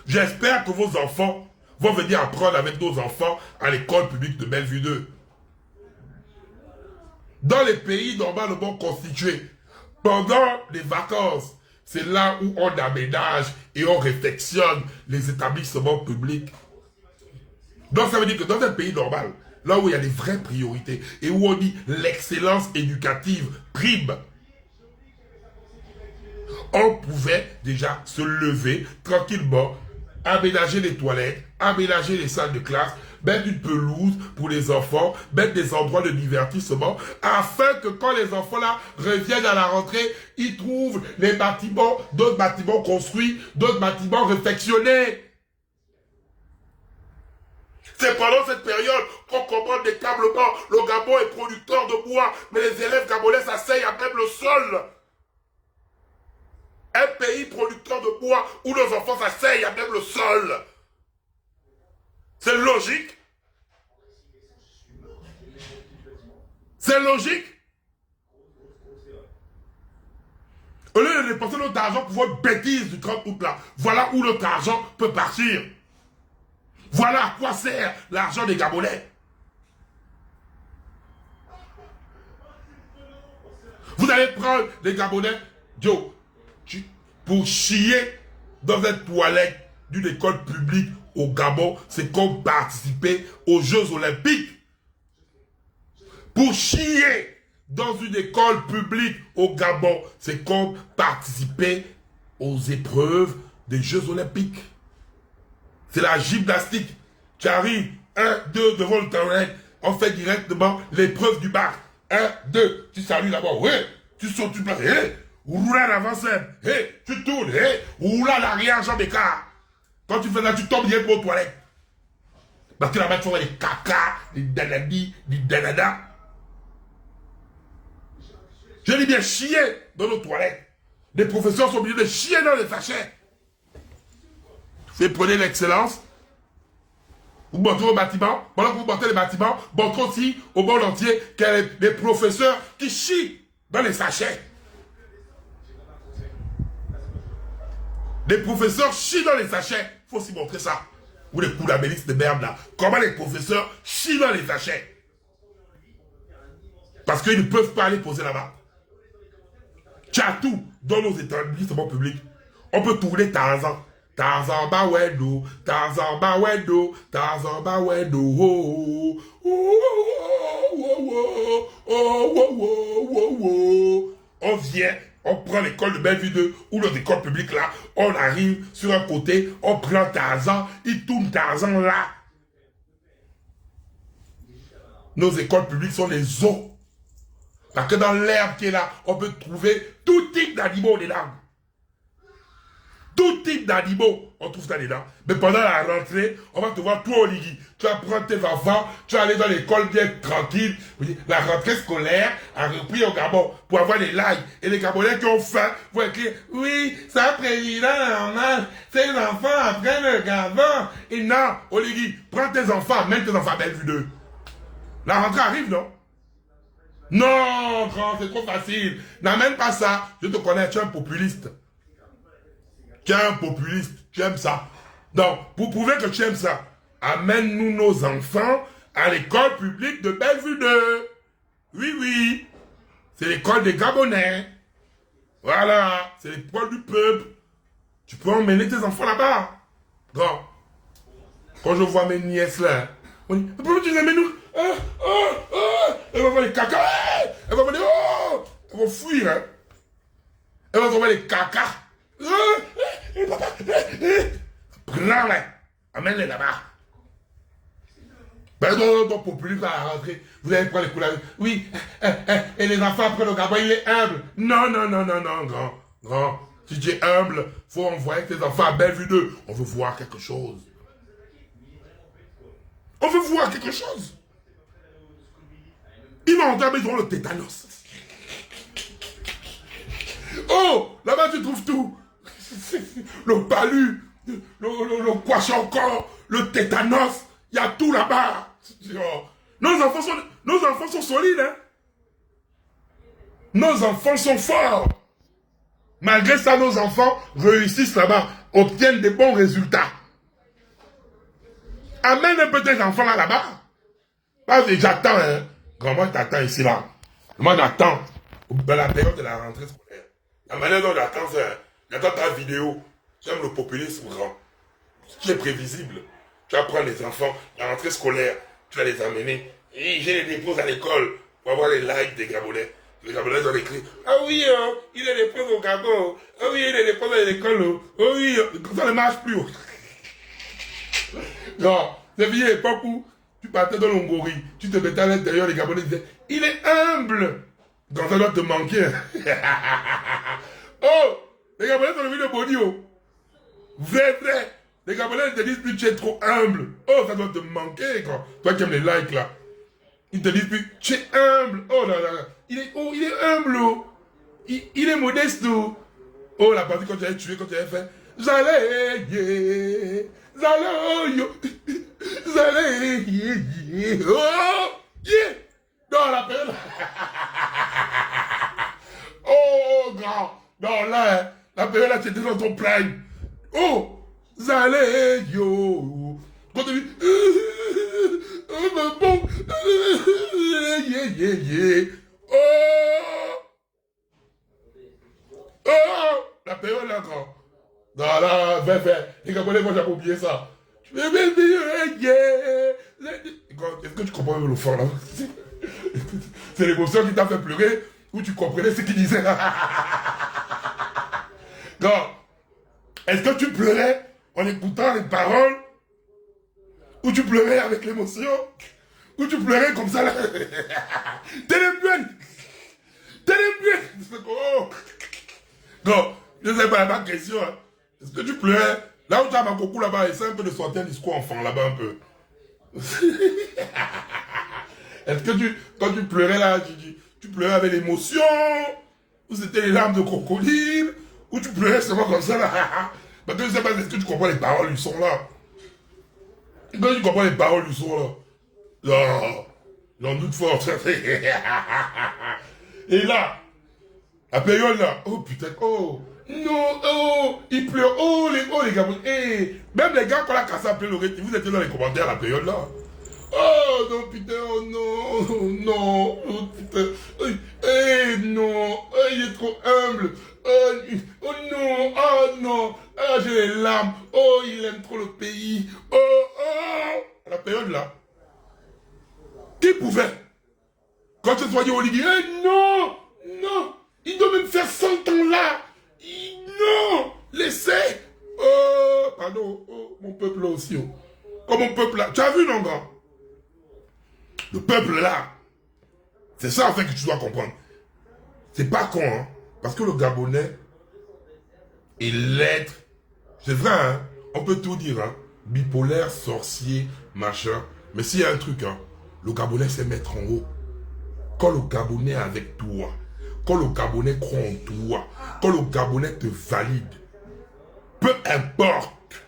J'espère que vos enfants vont venir apprendre avec nos enfants à l'école publique de Bellevue 2. Dans les pays normalement constitués, pendant les vacances, c'est là où on aménage et on réfectionne les établissements publics. Donc ça veut dire que dans un pays normal, là où il y a des vraies priorités et où on dit l'excellence éducative prime, on pouvait déjà se lever tranquillement, aménager les toilettes, aménager les salles de classe, mettre une pelouse pour les enfants, mettre des endroits de divertissement, afin que quand les enfants là reviennent à la rentrée, ils trouvent les bâtiments, d'autres bâtiments construits, d'autres bâtiments réfectionnés. C'est pendant cette période qu'on commande des câblements. Le Gabon est producteur de bois, mais les élèves gabonais s'asseyent à même le sol. Un pays producteur de bois où nos enfants s'asseyent à même le sol. C'est logique. C'est logique. Au lieu de dépenser notre argent pour votre bêtise du 30 août là, voilà où notre argent peut partir. Voilà à quoi sert l'argent des Gabonais. Vous allez prendre les Gabonais, Joe, pour chier dans une toilette d'une école publique au Gabon, c'est comme participer aux Jeux Olympiques. Pour chier dans une école publique au Gabon, c'est comme participer aux épreuves des Jeux Olympiques. C'est la gymnastique. Tu arrives, 1, 2, devant le terrain, on fait directement l'épreuve du bac. 1, 2, tu salues d'abord, oui, tu sautes, tu places, hey, roule à l'avant-scène, hey, tu tournes, hey, roule à l'arrière, jambe écart. Quand tu fais ça, tu tombes direct aux toilettes. Parce que là-bas, tu vois les caca, les danadis, les danadas. Je dis bien chier dans nos toilettes. Les professeurs sont obligés de chier dans les sachets. Vous prenez l'excellence, vous montez au bâtiment, pendant que vous montez les bâtiments, montrez aussi au monde entier qu'il y a des professeurs qui chient dans les sachets. Les professeurs chient dans les sachets. Il faut aussi montrer ça. Ou les coulabellistes de merde là. Comment les professeurs chient dans les sachets. Parce qu'ils ne peuvent pas aller poser là-bas. Tu as tout dans nos établissements publics. On peut tourner Tarzan. Tarzan Bawendo, Tarzan Bawendo, Tarzan Bawendo, oh, oh, oh, oh, oh. On vient, on prend l'école de Bellevue 2 ou les écoles publiques là, on arrive sur un côté, on prend Tarzan, il tourne Tarzan là. Nos écoles publiques sont les zoos. Parce que dans l'herbe qui est là, on peut trouver tout type d'animaux dedans. Tout type d'animaux, on trouve ça dedans. Mais pendant la rentrée, on va te voir toi, Oligui. Tu vas prendre tes enfants, tu vas aller dans l'école bien tranquille. La rentrée scolaire a repris au Gabon pour avoir des likes. Et les Gabonais qui ont faim vont écrire « Oui, ça président normal, ces enfants apprennent le Gabon. » Et non, Oligui, prends tes enfants, mène tes enfants à Bellevue 2. La rentrée arrive, non? Non, grand, c'est trop facile. N'amène pas ça. Je te connais, tu es un populiste. Tu es un populiste, tu aimes ça. Donc, pour prouver que tu aimes ça, amène-nous nos enfants à l'école publique de Bellevue 2. Oui, oui. C'est l'école des Gabonais. Voilà, c'est l'école du peuple. Tu peux emmener tes enfants là-bas. Donc, quand je vois mes nièces là, on dit, pourquoi tu les amènes nous? Elles vont voir les caca. Elles vont dire, oh, elles vont fuir. Hein. Elles vont voir les caca. Prends-les, amène-les là-bas. Ben non, ton populiste à la rentrée, vous allez prendre les couleurs. Oui, et les enfants après le Gabon, il est humble. Non, non, non, non, non, grand. Si tu es humble, faut envoyer tes enfants à Bellevue 2. On veut voir quelque chose. On veut voir quelque chose. Ils vont entrer, mais ils auront le tétanos. Oh, là-bas tu trouves tout. Le palu, le poisson-corps, le tétanos, il y a tout là-bas. Nos enfants sont solides. Hein? Nos enfants sont forts. Malgré ça, nos enfants réussissent là-bas, obtiennent des bons résultats. Amène un peu tes enfants là-bas. J'attends, hein. Grand-moi t'attends ici là. Moi j'attends. Dans la période de la rentrée scolaire. La manière dont j'attends, j'attends ta vidéo. J'aime le populisme grand. Qui est prévisible. Tu vas prendre les enfants, la rentrée scolaire, tu vas les amener. Et j'ai les dépose à l'école pour avoir les likes des Gabonais. Les Gabonais ont écrit, ah oui, il est dépose au Gabon. Ah oui, il est dépose à l'école. Oh oui, ça ne marche plus. Non, c'est venu à l'époque où tu partais dans l'Hongrie, tu te mettais à l'intérieur, les Gabonais disaient, il est humble. Quand ça doit te manquer. Oh, les Gabonais sont devenus de Bonio. Vrai. Les Gabonais te disent plus tu es trop humble. Oh, ça doit te manquer quand. Toi qui aimes les likes là. Ils te disent plus tu es humble. Oh là là. Il est humble. Oh. Il est modeste. Oh, oh la partie quand tu avais tué, quand tu avais fait. J'allais, yeah. J'allais, yo. J'allais, yeah, yeah. Oh, yeah. Non, la période. Oh, grand. Non, là, hein, la période là, tu étais dans ton prime. Oh. Zalé, yo. Quand tu dis, oh, bon, yeah, yeah, yeah. Oh, oh, la période là, quand. Non, là, les Gabonais, moi, j'ai oublié ça. Je vais me yeah. Est-ce que tu comprends le fond là? C'est l'émotion qui t'a fait pleurer, ou tu comprenais ce qu'il disait. Non. Est-ce que tu pleurais en écoutant les paroles, ou tu pleurais avec l'émotion, ou tu pleurais comme ça là? T'es bien. Oh. Non, je sais pas la question. Est-ce que tu pleurais? Là où tu as ma coucou là-bas, essaie un peu de sortir un discours enfant là-bas un peu. Est-ce que quand tu pleurais là, tu pleurais avec l'émotion, ou c'était les larmes de crocodile, ou tu pleurais seulement comme ça là? Parce que je ne sais pas, est-ce que tu comprends les paroles du son là? Quand tu comprends les paroles du son là? Non, j'en doute fort. Et là, la période là, oh putain, oh, non, oh, il pleure, oh les gars, même les gars quand la cassé a pleuré, vous étiez dans les commentaires à la période là. Oh non putain, oh non, non, oh putain, non, oh, il est trop humble, oh non, j'ai les larmes, oh il aime trop le pays, oh, à la période là, qui pouvait, quand tu sois dit Olivier, non, il doit même faire 100 ans là, non, laissez, oh, pardon, oh, mon peuple là aussi, oh, comme mon peuple là, tu as vu non gars? Le peuple là, c'est ça en fait que tu dois comprendre. C'est pas con, hein. Parce que le Gabonais est l'être, c'est vrai, hein. On peut tout dire, hein. Bipolaire, sorcier, machin. Mais s'il y a un truc, hein, le Gabonais sait mettre en haut. Quand le Gabonais est avec toi, quand le Gabonais croit en toi, quand le Gabonais te valide, peu importe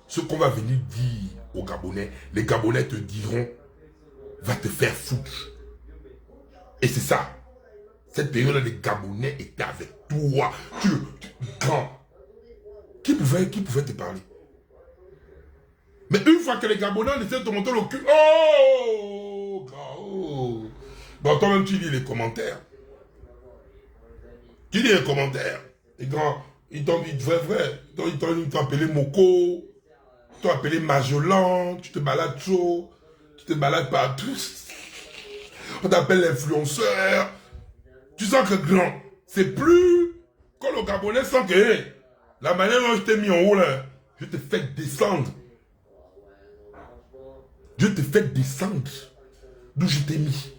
ce qu'on va venir dire aux Gabonais, les Gabonais te diront va te faire foutre. Et c'est ça. Cette période-là, les Gabonais étaient avec toi. Grand. Qui pouvait te parler? Mais une fois que les Gabonais essaient de te monter le cul, oh, grand, oh. Bon, toi-même, tu lis les commentaires. Tu lis les commentaires. Les grands, ils t'ont dit vrai. Ils t'ont appelé Moko. Ils t'ont appelé Majolan. Tu te balades chaud. Tu te balades partout. On t'appelle l'influenceur. Tu sens que grand, c'est plus quand le Gabonais sent que hey, la manière dont je t'ai mis en haut là, je te fais descendre. Je te fais descendre d'où je t'ai mis.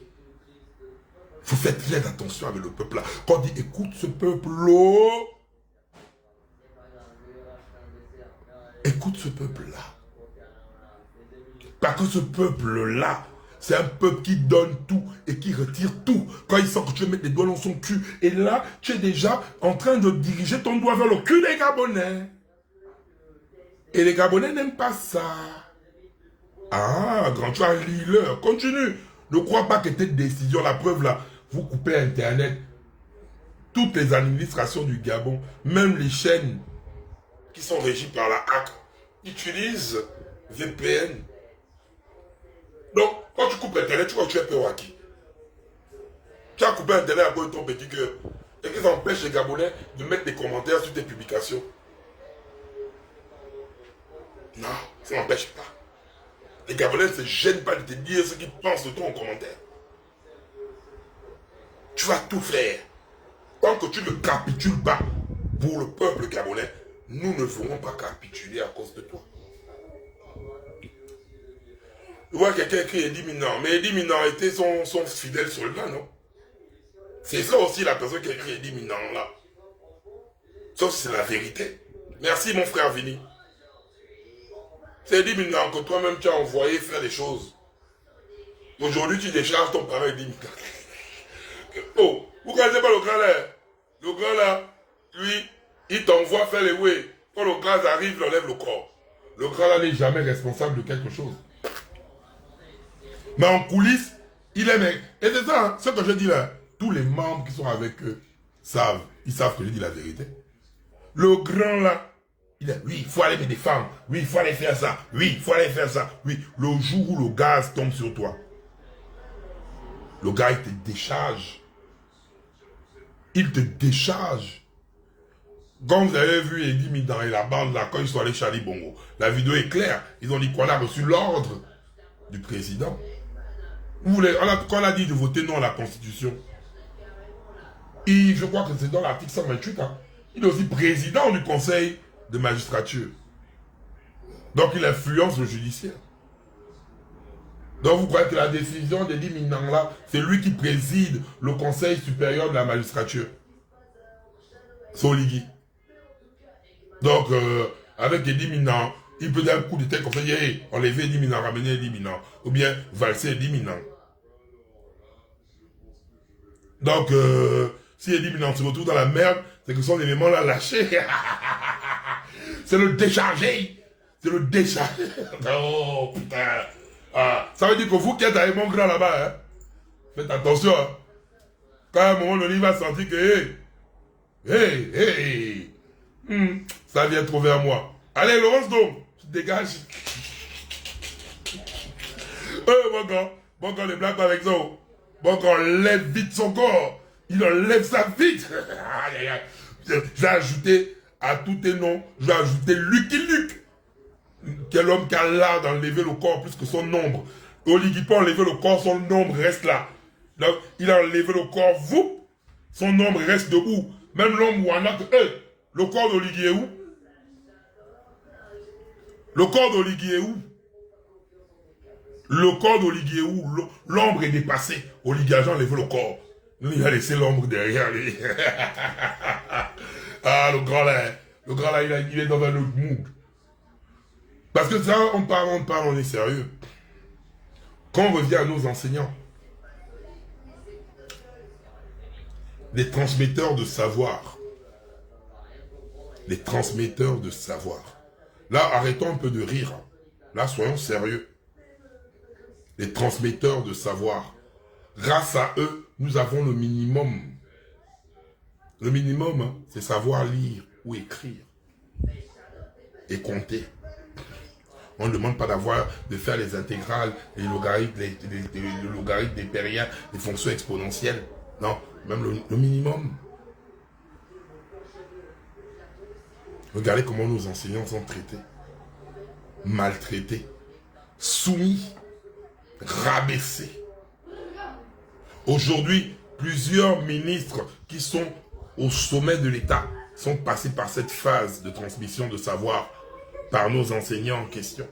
Il faut faire très attention avec le peuple là. Quand on dit écoute ce peuple là, écoute ce peuple là. Parce que ce peuple là, c'est un peuple qui donne tout et qui retire tout. Quand il sent que tu veux mettre les doigts dans son cul. Et là, tu es déjà en train de diriger ton doigt vers le cul des Gabonais. Et les Gabonais n'aiment pas ça. Ah, grand, tu as l'heure. Continue. Ne crois pas que tes décisions, la preuve là, vous coupez Internet. Toutes les administrations du Gabon, même les chaînes qui sont régies par la HAC, utilisent VPN. Donc, quand tu coupes Internet, tu crois que tu es peur à qui? Tu as coupé Internet à cause de ton petit cœur. Et qu'ils empêchent les Gabonais de mettre des commentaires sur tes publications. Non, ça n'empêche pas. Les Gabonais ne se gênent pas de te dire ce qu'ils pensent de toi en commentaire. Tu vas tout faire. Tant que tu ne capitules pas pour le peuple gabonais, nous ne ferons pas capituler à cause de toi. Tu vois quelqu'un qui est éminent, mais les minorités sont fidèles sur le plan, non? C'est ça aussi la personne qui écrit éminent là. Sauf si c'est la vérité. Merci mon frère Vini. C'est 10 000 ans que toi-même tu as envoyé faire des choses. Aujourd'hui, tu décharges ton travail 10 000 ans. Oh, vous ne connaissez pas le grand là? Le grand là, lui, il t'envoie faire les way. Quand le gaz arrive, il enlève le corps. Le grand là n'est jamais responsable de quelque chose. Mais en coulisses, il est mec. Et c'est ça, hein, ce que je dis là. Tous les membres qui sont avec eux savent. Ils savent que je dis la vérité. Le grand là, il est, oui, il faut aller me défendre. Oui, il faut aller faire ça. Oui, il faut aller faire ça. Oui, le jour où le gaz tombe sur toi, le gars, il te décharge. Il te décharge. Quand vous avez vu Eddie Midan et la bande là, quand ils sont allés chez Ali Bongo, la vidéo est claire. Ils ont dit qu'on a reçu l'ordre du président. Vous voulez, quand on a dit de voter non à la Constitution, et je crois que c'est dans l'article 128, hein, il est aussi président du Conseil de magistrature. Donc il influence le judiciaire. Donc vous croyez que la décision d'Eddie Midan là, c'est lui qui préside le Conseil supérieur de la magistrature. Soligui. Donc, avec Eddie Midan, il peut dar un coup de tête comme ça, hey, enlever Eddie Midan, ramener Eddie Midan, ou bien valser Eddie Midan. Donc, si Eddie Midan se retrouve dans la merde, c'est que son élément l'a lâché. C'est le déchargé. C'est le déchargé. Oh, putain. Ah, ça veut dire que vous qui êtes avec mon grand là-bas, hein, faites attention. Hein. Quand à un moment donné, il va sentir que, ça vient trop vers moi. Allez, Laurence, donc, tu te dégages. Mon gars, ne blague pas avec ça. Mon gars, lève vite son corps. Il enlève ça vite. J'ai ajouté à tous tes noms, j'ai ajouté Lucky Luke, qui est l'homme qui a l'art d'enlever le corps plus que son nombre. Oligui peut enlever le corps, son nombre reste là. Donc, il a enlevé le corps, vous, son nombre reste debout. Même l'homme où on a que, le corps d'Oligui est où? Le corps d'Oligui est où? Le corps d'Oligui est où? L'ombre est dépassée. Oligui a enlevé le corps. Il a laissé l'ombre derrière lui. Ah, le grand là, il est dans un autre mood. Parce que ça, on parle, on est sérieux. Quand on revient à nos enseignants, les transmetteurs de savoir, les transmetteurs de savoir. Là, arrêtons un peu de rire. Là, soyons sérieux. Les transmetteurs de savoir. Grâce à eux, nous avons le minimum. Le minimum, hein, c'est savoir lire ou écrire. Et compter. On ne demande pas de faire les intégrales, les logarithmes, le logarithme des périens, les fonctions exponentielles. Non, même le minimum. Regardez comment nos enseignants sont traités. Maltraités. Soumis. Rabaissés. Aujourd'hui, plusieurs ministres qui sont au sommet de l'État sont passés par cette phase de transmission de savoir par nos enseignants en question.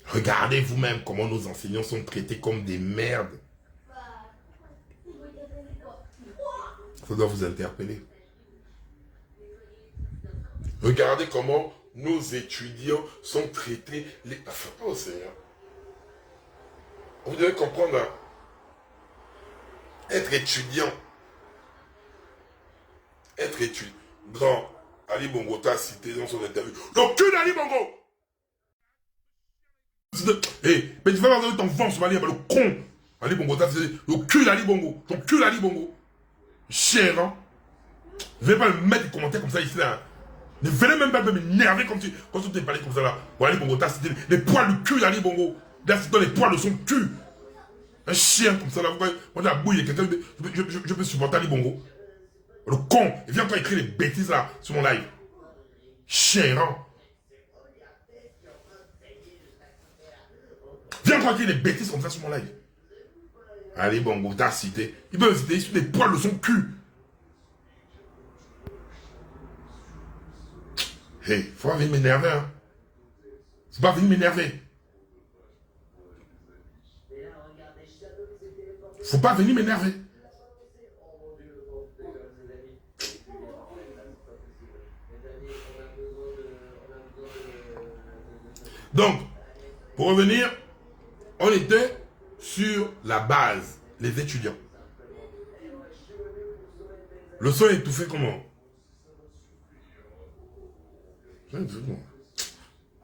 Regardez vous-même comment nos enseignants sont traités comme des merdes. Ça doit vous interpeller. Regardez comment nos étudiants sont traités. Oh Seigneur. Vous devez comprendre, hein. Être étudiant. Grand, Ali Bongo t'a cité dans son interview. Le cul d'Ali Bongo. Mais tu vas voir ton vent sur Mali, le con. Ali Bongo t'a cité le cul d'Ali Bongo. Ton cul d'Ali Bongo. Cher, hein. Ne vais pas me mettre des commentaires comme ça ici, là. Ne venez même pas m'énerver quand tu t'es parlé comme ça, là. Ali Bongo t'a cité les poils du cul d'Ali Bongo. Là, c'est dans les poils de son cul. Un chien comme ça, là. Moi, j'ai la bouille, quelqu'un. Je peux supporter Ali Bongo. Le con, il vient encore écrire les bêtises là sur mon live. Chien, hein. Viens encore écrire les bêtises comme ça sur mon live. Allez, Bongo, t'as cité. Il peut me citer sur les poils de son cul. Hey, faut pas venir m'énerver, hein. Faut pas venir m'énerver. Faut pas venir m'énerver. Donc, pour revenir, on était sur la base, les étudiants. Le son est étouffé comment?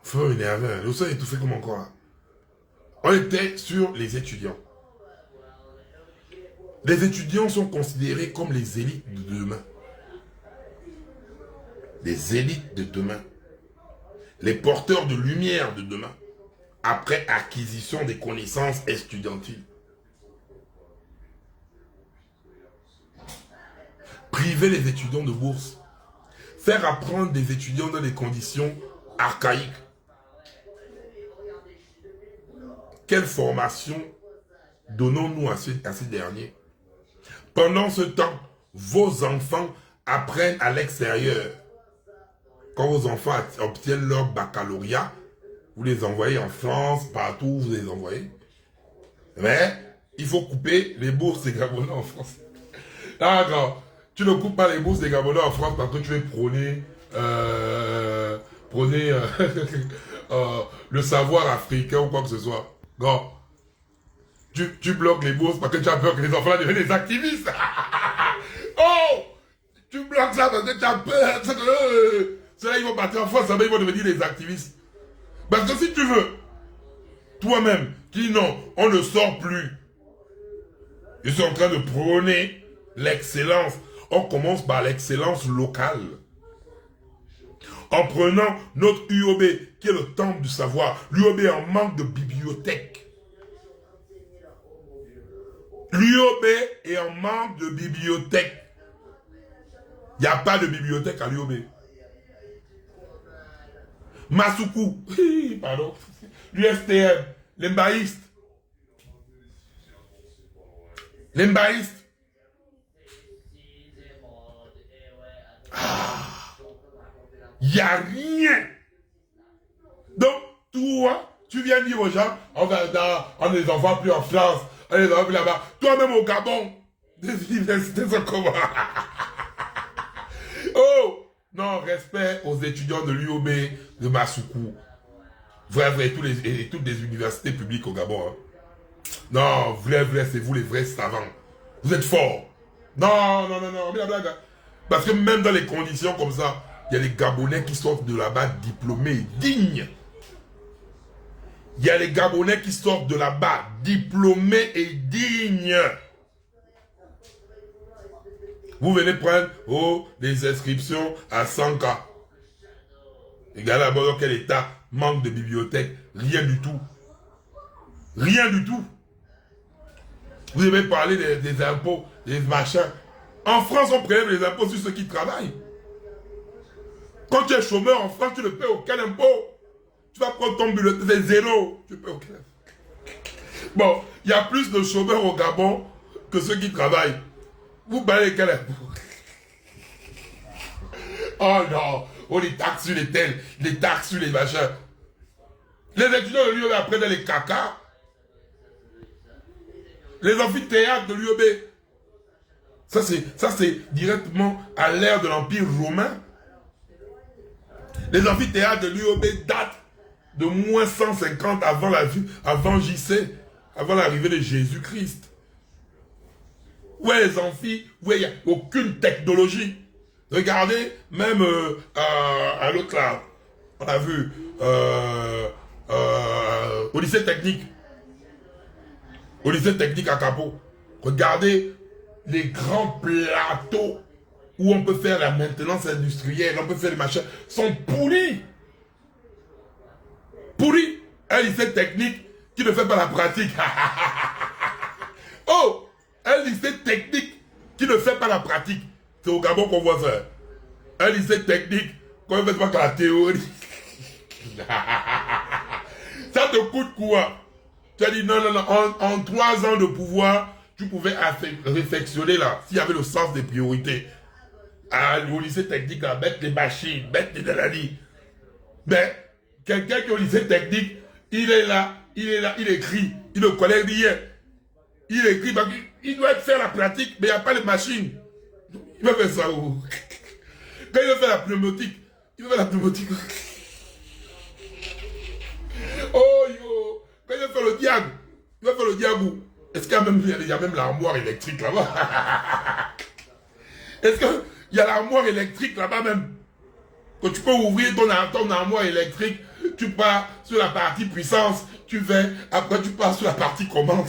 Faut énerver. Le son est étouffé comment encore là? On était sur les étudiants. Les étudiants sont considérés comme les élites de demain. Les élites de demain. Les porteurs de lumière de demain. Après acquisition des connaissances estudiantiles. Priver les étudiants de bourse. Faire apprendre des étudiants dans des conditions archaïques. Quelle formation donnons-nous à ces derniers? Pendant ce temps, vos enfants apprennent à l'extérieur. Quand vos enfants obtiennent leur baccalauréat, vous les envoyez en France, partout, vous les envoyez. Mais il faut couper les bourses des Gabonais en France. D'accord. Tu ne coupes pas les bourses des Gabonais en France parce que tu veux prôner, le savoir africain ou quoi que ce soit. Non. Tu bloques les bourses parce que tu as peur que les enfants deviennent des activistes. Oh! Tu bloques ça parce que tu as peur. Ceux-là, ils vont partir en France, ils vont devenir des activistes. Parce que si tu veux, toi-même, qui non, on ne sort plus. Ils sont en train de prôner l'excellence. On commence par l'excellence locale. En prenant notre UOB, qui est le temple du savoir. L'UOB est en manque de bibliothèque. L'UOB est en manque de bibliothèque. Il n'y a pas de bibliothèque à l'UOB. Masuku, pardon, l'USTM, les mbaïstes. Les mbaïstes. Il n'y a rien. Donc, toi, tu viens dire aux gens, on ne les envoie plus en France, on les envoie plus là-bas. Toi-même au Gabon, des universités sont comment? Oh! Non, respect aux étudiants de l'UOB, de Masuku. Vrai, toutes les universités publiques au Gabon. Hein. Non, vrai, c'est vous les vrais savants. Vous êtes forts. Non, blague. Parce que même dans les conditions comme ça, il y a les Gabonais qui sortent de là-bas diplômés, dignes. Il y a les Gabonais qui sortent de là-bas diplômés et dignes. Vous venez prendre des inscriptions à 100K. Regardez d'abord dans quel état manque de bibliothèque. Rien du tout. Rien du tout. Vous avez parlé des impôts, des machins. En France, on prélève les impôts sur ceux qui travaillent. Quand tu es chômeur en France, tu ne paies aucun impôt. Tu vas prendre ton bulletin, c'est zéro. Tu ne paies aucun. Bon, il y a plus de chômeurs au Gabon que ceux qui travaillent. Vous balayez quel impôt? Oh non, les taxes sur les tels, les taxes sur les machins. Les étudiants de l'UOB apprennent les caca. Les amphithéâtres de l'UOB. Ça c'est directement à l'ère de l'Empire romain. Les amphithéâtres de l'UOB datent de moins 150 avant JC, avant l'arrivée de Jésus-Christ. Ouais, les amphis, ouais, il n'y a aucune technologie. Regardez, même à l'autre là, on a vu au lycée technique. Au lycée technique à Capot. Regardez les grands plateaux où on peut faire la maintenance industrielle, on peut faire les machins, sont pourris. Pourris. Un lycée technique qui ne fait pas la pratique. Oh! Un lycée technique qui ne fait pas la pratique. C'est au Gabon qu'on voit ça. Un lycée technique qu'on ne fait pas que la théorie. Ça te coûte quoi? Tu as dit non, en 3 ans de pouvoir, tu pouvais réflexionner là, s'il y avait le sens des priorités. Au lycée technique, là, mettre les machines, mettre les dalali. Mais quelqu'un qui est au lycée technique, il est là, il écrit, il ne connaît rien. Il écrit, il doit faire la pratique, mais il n'y a pas de machine. Il va faire ça où? Quand il va faire la pneumatique, il va faire la pneumatique. Oh yo, quand il va faire le diable, il va faire le diable. Est-ce qu'il y a même l'armoire électrique là-bas? Est-ce qu'il y a l'armoire électrique là-bas même? Que tu peux ouvrir ton armoire électrique, tu pars sur la partie puissance, tu fais, après tu pars sur la partie commande.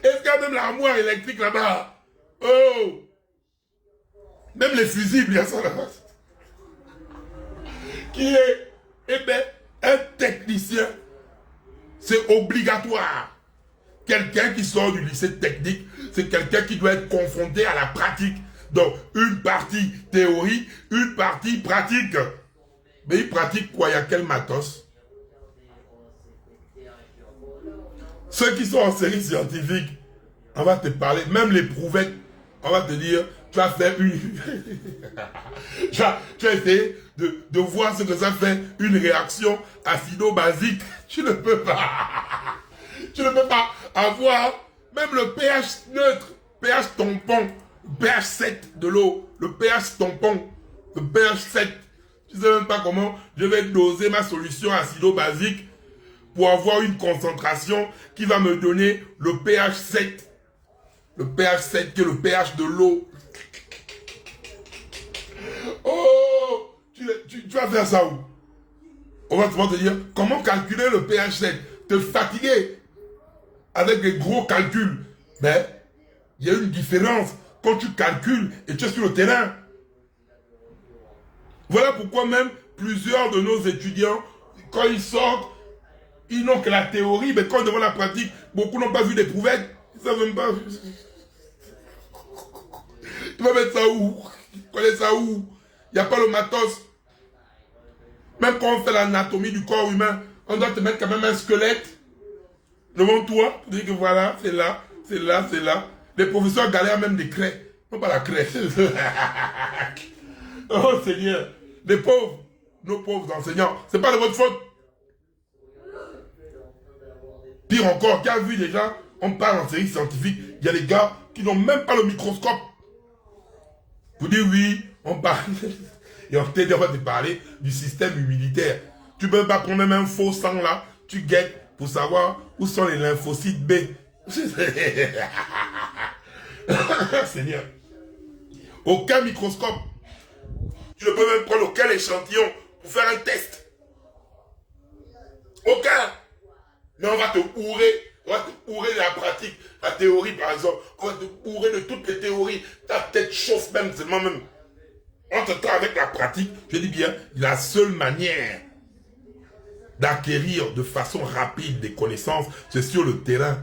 Est-ce qu'il y a même l'armoire électrique là-bas? Oh! Même les fusibles, il y a ça là-bas. Qui est, eh bien, un technicien. C'est obligatoire. Quelqu'un qui sort du lycée technique, c'est quelqu'un qui doit être confronté à la pratique. Donc, une partie théorie, une partie pratique. Mais il pratique quoi? Il y a quel matos? Ceux qui sont en série scientifique, on va te parler, même les prouvettes, on va te dire, tu vas faire une... tu vas essayer de voir ce que ça fait, une réaction acido-basique. Tu ne peux pas. Tu ne peux pas avoir même le pH neutre, pH tampon, pH 7 de l'eau, le pH tampon, le pH 7. Tu ne sais même pas comment je vais doser ma solution acido-basique pour avoir une concentration qui va me donner le pH 7. Le pH 7 qui est le pH de l'eau. Oh, tu vas faire ça où? On va te dire, comment calculer le pH 7? Te fatiguer avec des gros calculs. Mais il y a une différence quand tu calcules et tu es sur le terrain. Voilà pourquoi même plusieurs de nos étudiants, quand ils sortent, ils n'ont que la théorie, mais quand ils devant la pratique, beaucoup n'ont pas vu des prouvettes. Ils ne savent même pas. Tu vas mettre ça où? Tu connais ça où? Il n'y a pas le matos. Même quand on fait l'anatomie du corps humain, on doit te mettre quand même un squelette devant toi pour dire que voilà, c'est là, c'est là, c'est là. Les professeurs galèrent même des craies. Non, pas la craie. Oh Seigneur. Les pauvres, nos pauvres enseignants, c'est pas de votre faute. Pire encore, qui a vu déjà, on parle en série scientifique, il y a des gars qui n'ont même pas le microscope. Vous dites oui, on parle. Et on va te parler du système immunitaire. Tu ne peux pas prendre même un faux sang là, tu guettes pour savoir où sont les lymphocytes B. Seigneur. Aucun microscope. Tu ne peux même prendre aucun échantillon pour faire un test. Aucun. Mais on va te bourrer de la pratique. La théorie par exemple. On va te bourrer de toutes les théories. Ta tête chauffe même, seulement même. On te traite avec la pratique. Je dis bien, la seule manière d'acquérir de façon rapide des connaissances, c'est sur le terrain.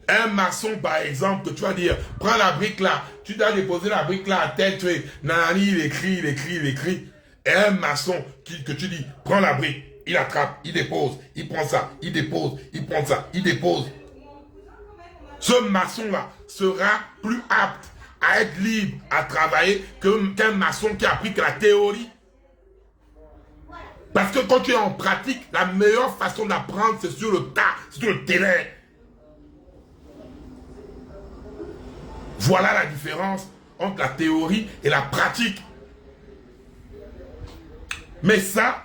Un maçon, par exemple, que tu vas dire, prends la brique là, tu dois déposer la brique là à tête, tu es, nani, il écrit. Et un maçon que tu dis, prends la brique, il attrape, il dépose, il prend ça, il dépose, il prend ça, il dépose. Ce maçon-là sera plus apte à être libre, à travailler, qu'un maçon qui applique la théorie. Parce que quand tu es en pratique, la meilleure façon d'apprendre, c'est sur le tas, c'est sur le terrain. Voilà la différence entre la théorie et la pratique. Mais ça,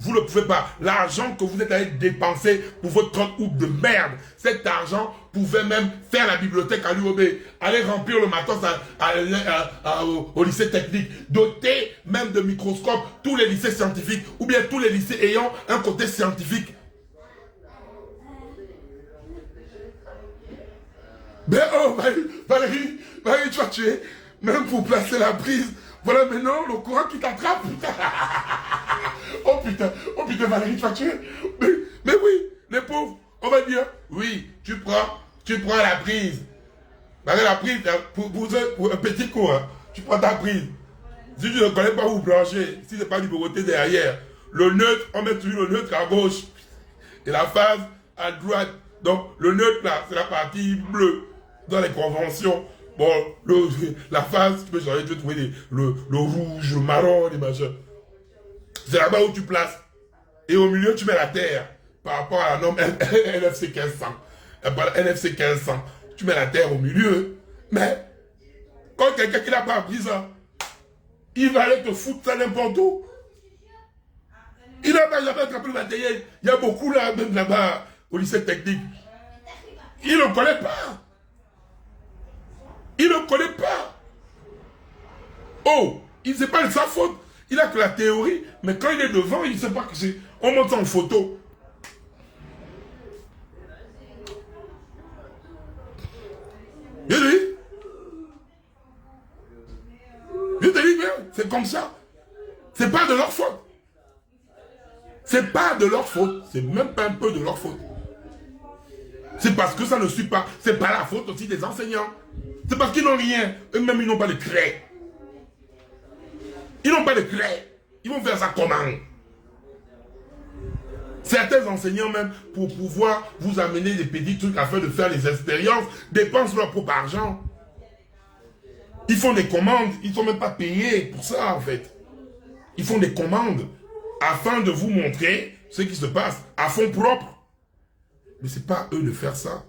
vous ne pouvez pas. L'argent que vous êtes allé dépenser pour votre 30 août de merde, cet argent pouvait même faire la bibliothèque à l'UOB, aller remplir le matos au lycée technique, doter même de microscopes tous les lycées scientifiques, ou bien tous les lycées ayant un côté scientifique. Ben oh, Valérie, tu vas tuer, même pour placer la prise. Voilà maintenant le courant qui t'attrape. Oh putain, Valérie, tu vas tuer. Mais oui, les pauvres, on va dire, oui, tu prends la prise. La prise, pour un petit coup, hein, tu prends ta prise. Si tu ne connais pas où brancher, si ce n'est pas du côté derrière, le neutre, on met toujours le neutre à gauche. Et la phase à droite. Donc, le neutre là, c'est la partie bleue. Dans les conventions, bon, la phase, tu peux changer, tu peux trouver le rouge, le marron, les machins. C'est là-bas où tu places. Et au milieu, tu mets la terre. Par rapport à la norme NFC 1500. NFC 1500. Tu mets la terre au milieu. Mais, quand quelqu'un qui n'a pas appris ça, il va aller te foutre ça n'importe où. Il n'a pas jamais attrapé le matériel. Il y a beaucoup là, même là-bas, au lycée technique. Il ne connaît pas. Il ne connaît pas. Oh, il ne sait pas de sa faute. Il a que la théorie, mais quand il est devant, il ne sait pas que c'est... On monte ça en photo. Je te dis bien, c'est comme ça. C'est pas de leur faute. C'est pas de leur faute. C'est même pas un peu de leur faute. C'est parce que ça ne suit pas. C'est pas la faute aussi des enseignants. C'est parce qu'ils n'ont rien. Eux-mêmes, ils n'ont pas de clé. Ils n'ont pas de clé. Ils vont faire ça comment? Certains enseignants même, pour pouvoir vous amener des petits trucs afin de faire les expériences, dépensent leur propre argent. Ils font des commandes. Ils ne sont même pas payés pour ça, en fait. Ils font des commandes afin de vous montrer ce qui se passe à fond propre. Mais ce n'est pas eux de faire ça.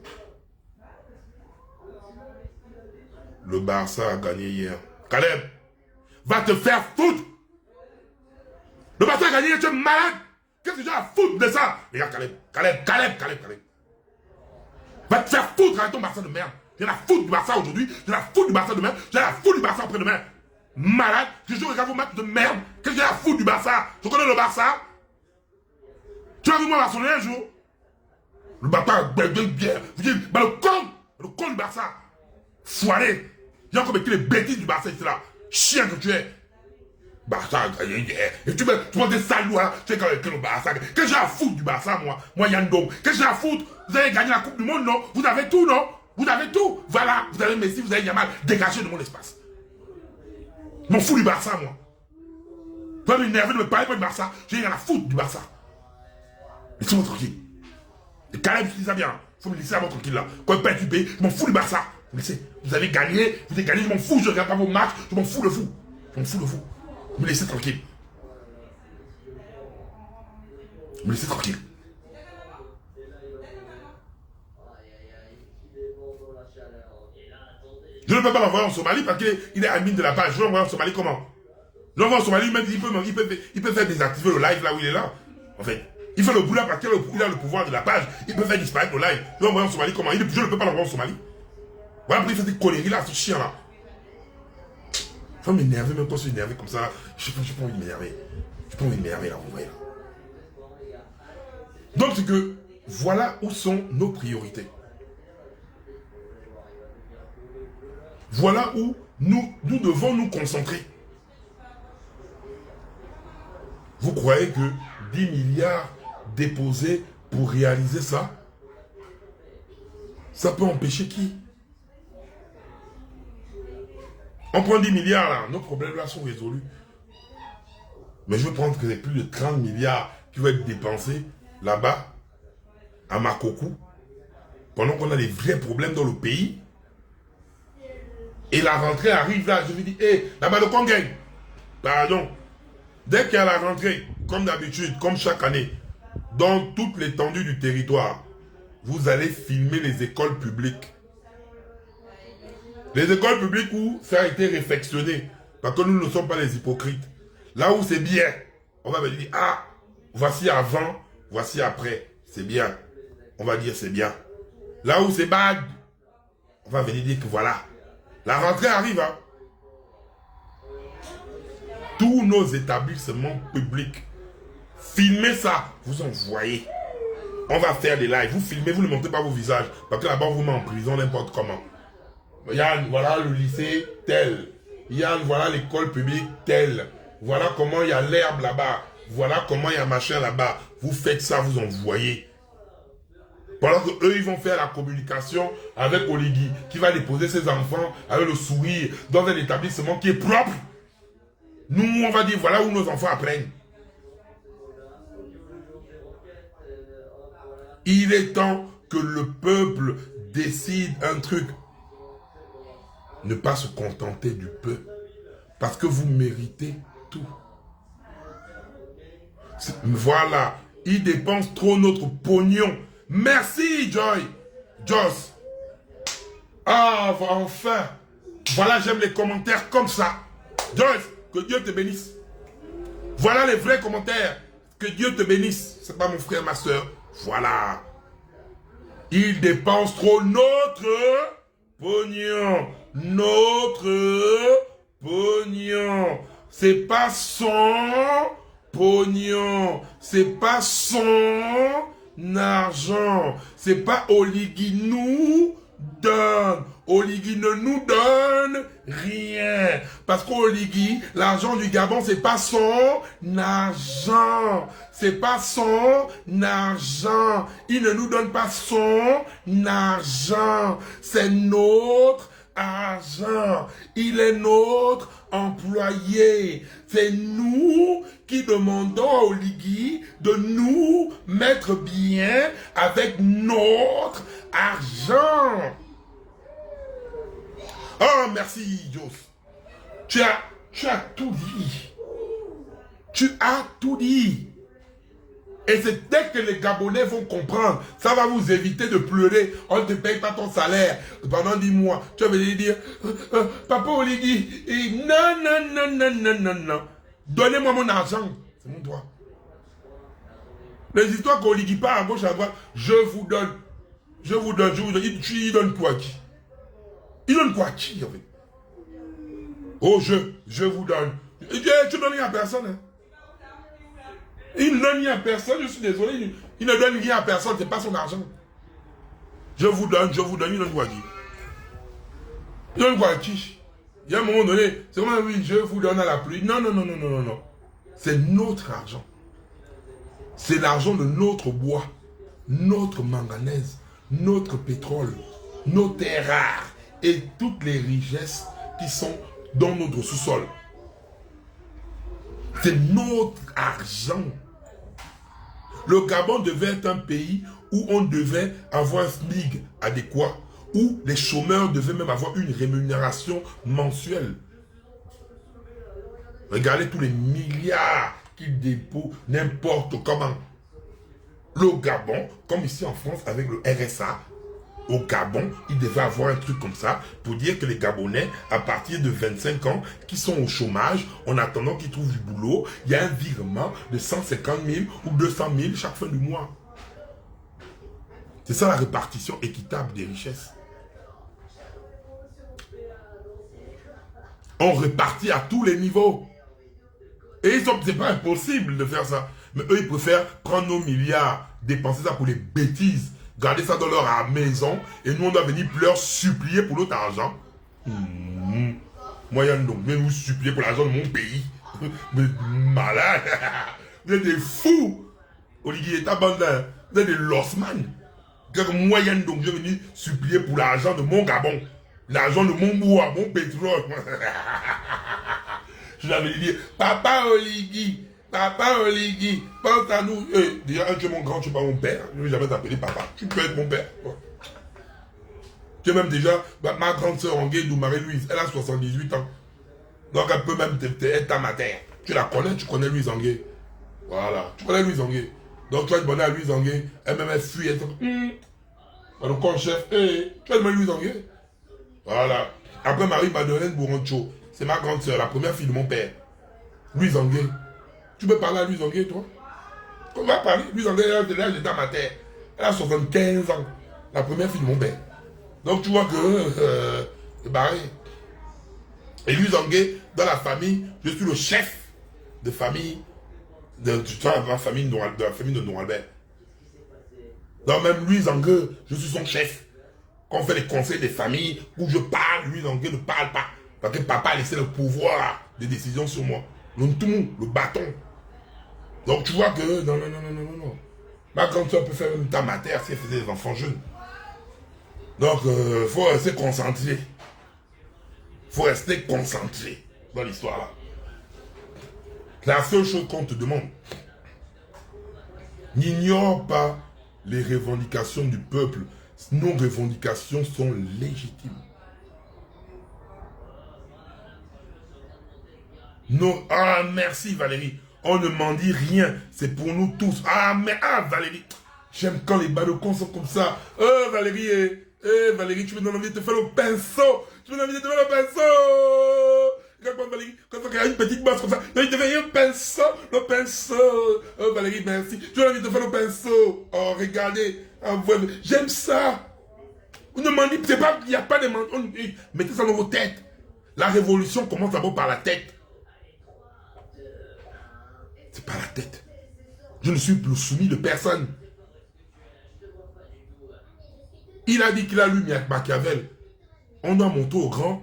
Le Barça a gagné hier. Caleb, va te faire foutre. Le Barça a gagné hier, tu es malade. Qu'est-ce que tu as à foutre de ça? Regarde Caleb. Va te faire foutre avec ton Barça de merde. J'ai la foutre du Barça aujourd'hui, j'ai la foutre du Barça demain, j'ai la foutre du Barça après-demain. Malade, je regarde vos matchs de merde. Qu'est-ce que j'ai la foutre du Barça? Je connais le Barça. Tu as vu moi Barcelone un jour? Le Barça, le con du Barça. Foiré. J'ai encore vécu les bêtises du Barça, c'est là. Chien que tu es. Barça a gagné hier. Et tu prends des salauds là. Tu es quand même le Barça. Qu'est-ce que j'ai à foutre du Barça, moi? Moi, Yann Dong. Qu'est-ce que j'ai à foutre? Vous avez gagné la Coupe du Monde, non? Vous avez tout, non? Vous avez tout. Voilà. Vous avez Messi, vous avez Yamal. Dégagez de mon espace. Je m'en fous du Barça, moi. Vous pouvez m'énerver de me parler pas du Barça. J'ai rien à foutre du Barça. Laissez-moi tranquille. Et Caleb, je dis ça bien. Il faut me laisser à moi tranquille là. Quand il perd du pays, je m'en fous du Barça. Vous laissez. Vous avez gagné, je m'en fous. Je regarde pas vos matchs. Je m'en fous de vous. Je m'en fous de vous. Me laissez tranquille. Me laissez tranquille. Je ne peux pas l'envoyer en Somalie parce qu'il est admin de la page. Je vais l'envoyer en Somalie comment? Je l'envoie en Somalie, même il peut faire désactiver le live là où il est là. En fait, il fait le boulot parce qu'il a le pouvoir de la page. Il peut faire disparaître le live. Je vais l'envoyer en Somalie comment? Je ne peux pas l'envoyer en Somalie. Voilà pourquoi il fait des conneries là, ce chien là. Faut m'énerver, même quand je suis énervé comme ça là. Je n'ai pas envie de m'énerver. Je n'ai pas envie de m'énerver là, vous voyez là. Donc c'est que, voilà où sont nos priorités. Voilà où nous devons nous concentrer. Vous croyez que 10 milliards déposés pour réaliser ça, ça peut empêcher qui? On prend 10 milliards là, nos problèmes là sont résolus. Mais je veux prendre que c'est plus de 30 milliards qui vont être dépensés là-bas, à Makokou, pendant qu'on a des vrais problèmes dans le pays. Et la rentrée arrive là, je me dis, hé, là-bas le con gagne. Pardon. Dès qu'il y a la rentrée, comme d'habitude, comme chaque année, dans toute l'étendue du territoire, vous allez filmer les écoles publiques. Les écoles publiques où ça a été réfectionné, parce que nous ne sommes pas les hypocrites. Là où c'est bien, on va me dire, ah, voici avant, voici après, c'est bien. On va dire c'est bien. Là où c'est bad, on va venir dire que voilà. La rentrée arrive, hein. Tous nos établissements publics, filmez ça, vous envoyez. On va faire des lives, vous filmez, vous ne montrez pas vos visages, parce que là-bas on vous met en prison n'importe comment. Yann, voilà le lycée tel. Yann, voilà l'école publique telle. Voilà comment il y a l'herbe là-bas. Voilà comment il y a machin là-bas. Vous faites ça, vous envoyez. Pendant que eux, ils vont faire la communication avec Oligui, qui va déposer ses enfants avec le sourire dans un établissement qui est propre. Nous, on va dire, voilà où nos enfants apprennent. Il est temps que le peuple décide un truc. Ne pas se contenter du peu. Parce que vous méritez tout. Voilà. Ils dépensent trop notre pognon. Merci, Joy. Joss. Ah, enfin. Voilà, j'aime les commentaires comme ça. Joyce, que Dieu te bénisse. Voilà les vrais commentaires. Que Dieu te bénisse. C'est pas mon frère, ma soeur. Voilà. Il dépense trop notre pognon. Notre pognon. C'est pas son pognon. C'est pas son argent. C'est pas Oligui nous donne. Oligui ne nous donne rien. Parce qu'Oligui, l'argent du Gabon, c'est pas son argent. C'est pas son argent. Il ne nous donne pas son argent. C'est notre argent. Il est notre employé. C'est nous qui demandons à Oligui de nous mettre bien avec notre argent. Oh, merci, Jos. Tu as tout dit. Tu as tout dit. Et c'est dès que les Gabonais vont comprendre, ça va vous éviter de pleurer. On ne te paye pas ton salaire pendant 10 mois. Tu vas venir dire, Papa Oligui, non. Donnez-moi mon argent. C'est mon droit. Les histoires qu'Oligui part à gauche, à droite, je vous donne. Il donne quoi à qui? Il donne quoi à qui, en fait? Oh, je vous donne. Tu donnes rien à personne, hein? Il ne donne rien à personne, je suis désolé. Il ne donne rien à personne, c'est pas son argent. Je vous donne, il donne quoi à qui? Il donne quoi à qui? Il y a un moment donné, c'est comme oui, je vous donne à la pluie. Non. C'est notre argent. C'est l'argent de notre bois, notre manganèse, notre pétrole, nos terres rares et toutes les richesses qui sont dans notre sous-sol. C'est notre argent. Le Gabon devait être un pays où on devait avoir un SMIC adéquat, où les chômeurs devaient même avoir une rémunération mensuelle. Regardez tous les milliards qu'ils déposent n'importe comment. Le Gabon, comme ici en France avec le RSA, au Gabon, il devait avoir un truc comme ça pour dire que les Gabonais, à partir de 25 ans, qui sont au chômage, en attendant qu'ils trouvent du boulot, il y a un virement de 150 000 ou 200 000 chaque fin du mois. C'est ça la répartition équitable des richesses. On répartit à tous les niveaux. Et c'est pas impossible de faire ça. Mais eux, ils préfèrent prendre nos milliards, dépenser ça pour les bêtises, garder ça dans leur maison, et nous, on doit venir leur supplier pour notre argent. Moi, donc, même vous supplier pour l'argent de mon pays. Mais malade. Vous êtes des fous. Oligui est abandonné. Vous êtes des lossman. Moyen donc, je vais venir supplier pour l'argent de mon Gabon. L'argent de mon bois, mon pétrole. Je l'avais dit, Papa Oligui, pense à nous. Déjà, tu es mon grand, tu n'es pas mon père. Je ne vais jamais t'appeler papa. Tu peux être mon père. Tu es même déjà, ma grande soeur Angué, Marie-Louise, elle a 78 ans. Donc elle peut même être ta matière. Tu la connais, tu connais Louise Angué. Voilà, tu connais Louise Angué. Donc tu vas demander à Louise Angué, elle-même elle fuit, elle dit, alors quand chef, tu vas demander à Louise Angué. Voilà. Après Marie-Madeleine Bourancho, c'est ma grande soeur, la première fille de mon père. Louise Angué. Tu peux parler à Louise Angué, toi? On va parler. Louise Angué, elle a l'âge de ta matière. Elle a 75 ans. La première fille de mon père. Donc tu vois que c'est barré. Et Louise Angué, dans la famille, je suis le chef de famille de la famille de Norbert. Donc même Louise Angué, je suis son chef. Quand on fait les conseils des familles où je parle, Louise Angué ne parle pas. Parce que papa a laissé le pouvoir de décision sur moi. Le bâton. Donc tu vois que non. Ma grande soeur peut faire même ta matière si elle faisait des enfants jeunes. Donc il faut rester concentré. Il faut rester concentré dans l'histoire là. La seule chose qu'on te demande, n'ignore pas les revendications du peuple. Nos revendications sont légitimes. Ah, merci Valérie. On ne m'en dit rien. C'est pour nous tous. Valérie. J'aime quand les balcons sont comme ça. Valérie, Valérie, tu me donnes envie de te faire le pinceau. Valérie, quand il y a une petite bosse comme ça, il devait y avoir un pinceau, le pinceau. Oh Valérie, merci. Tu as envie de faire le pinceau. Oh, regardez. J'aime ça. Vous ne manipulez pas, il n'y a pas de mettez ça dans vos têtes. La révolution commence d'abord par la tête. C'est pas la tête. Je ne suis plus soumis de personne. Il a dit qu'il a lu Machiavel. On doit monter au grand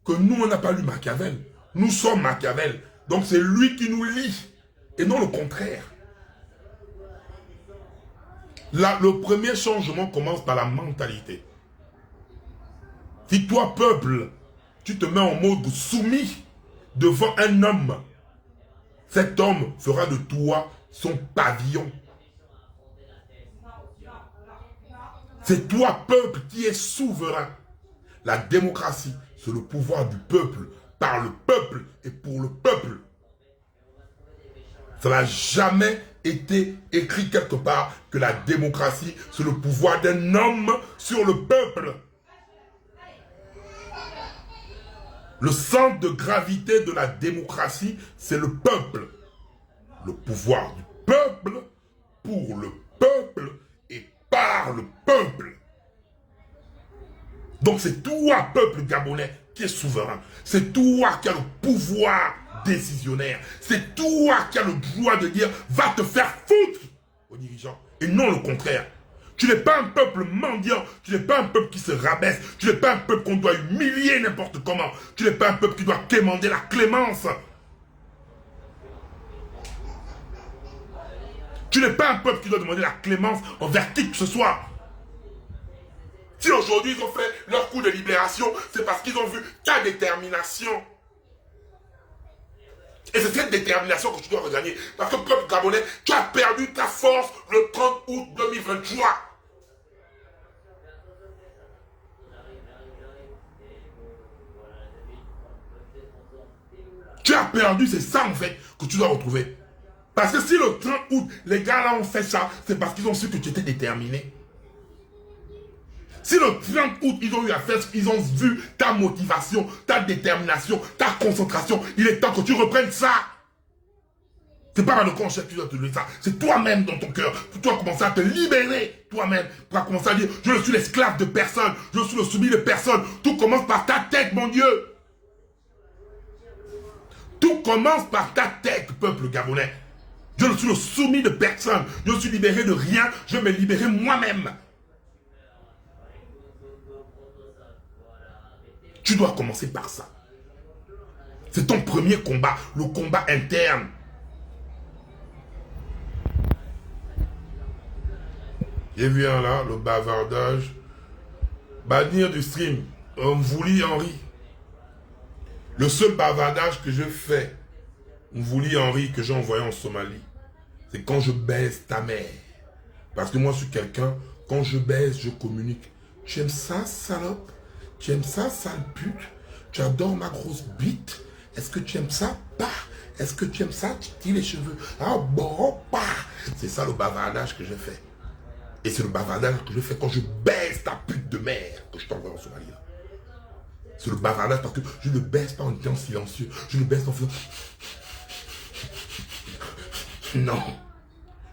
que nous, on n'a pas lu Machiavel. Nous sommes Machiavel. Donc c'est lui qui nous lit. Et non le contraire. Là, le premier changement commence par la mentalité. Si toi, peuple, tu te mets en mode soumis devant un homme, cet homme fera de toi son pavillon. C'est toi, peuple, qui es souverain. La démocratie, c'est le pouvoir du peuple, par le peuple et pour le peuple. Ça n'a jamais été écrit quelque part que la démocratie, c'est le pouvoir d'un homme sur le peuple. Le centre de gravité de la démocratie, c'est le peuple. Le pouvoir du peuple, pour le peuple et par le peuple. Donc c'est toi, peuple gabonais, qui est souverain. C'est toi qui as le pouvoir décisionnaire. C'est toi qui as le droit de dire « va te faire foutre » aux dirigeants. Et non le contraire. Tu n'es pas un peuple mendiant. Tu n'es pas un peuple qui se rabaisse. Tu n'es pas un peuple qu'on doit humilier n'importe comment. Tu n'es pas un peuple qui doit demander la clémence. Tu n'es pas un peuple qui doit demander la clémence envers qui que ce soit. Si aujourd'hui ils ont fait leur coup de libération, c'est parce qu'ils ont vu ta détermination. Et c'est cette détermination que tu dois regagner. Parce que peuple gabonais, tu as perdu ta force le 30 août 2023. Tu as perdu, c'est ça en fait que tu dois retrouver. Parce que si le 30 août, les gars là ont fait ça, c'est parce qu'ils ont su que tu étais déterminé. Si le 30 août, ils ont eu à faire, ils ont vu ta motivation, ta détermination, ta concentration, il est temps que tu reprennes ça. C'est pas le concept qui doit te donner ça. C'est toi-même dans ton cœur. Tu dois commencer à te libérer toi-même. Tu dois commencer à dire, je ne suis l'esclave de personne. Je suis le soumis de personne. Tout commence par ta tête, mon Dieu. Tout commence par ta tête, peuple gabonais. Je ne suis le soumis de personne. Je suis libéré de rien. Je vais me libérer moi-même. Tu dois commencer par ça. C'est ton premier combat, le combat interne. Et bien là, le bavardage. Bannir du stream. Mvouli Henri. Le seul bavardage que je fais, Mvouli Henri, que j'ai envoyé en Somalie, c'est quand je baise ta mère. Parce que moi, je suis quelqu'un, quand je baise, je communique. Tu aimes ça, salope? Tu aimes ça, sale pute? Tu adores ma grosse bite? Est-ce que tu aimes ça? Bah. Est-ce que tu aimes ça? Tu tires les cheveux. Ah bon, bah. C'est ça le bavardage que je fais. Et c'est le bavardage que je fais quand je baise ta pute de mère que je t'envoie en Somalie. C'est le bavardage parce que je ne baise pas en étant silencieux. Je ne baise pas en faisant... Non.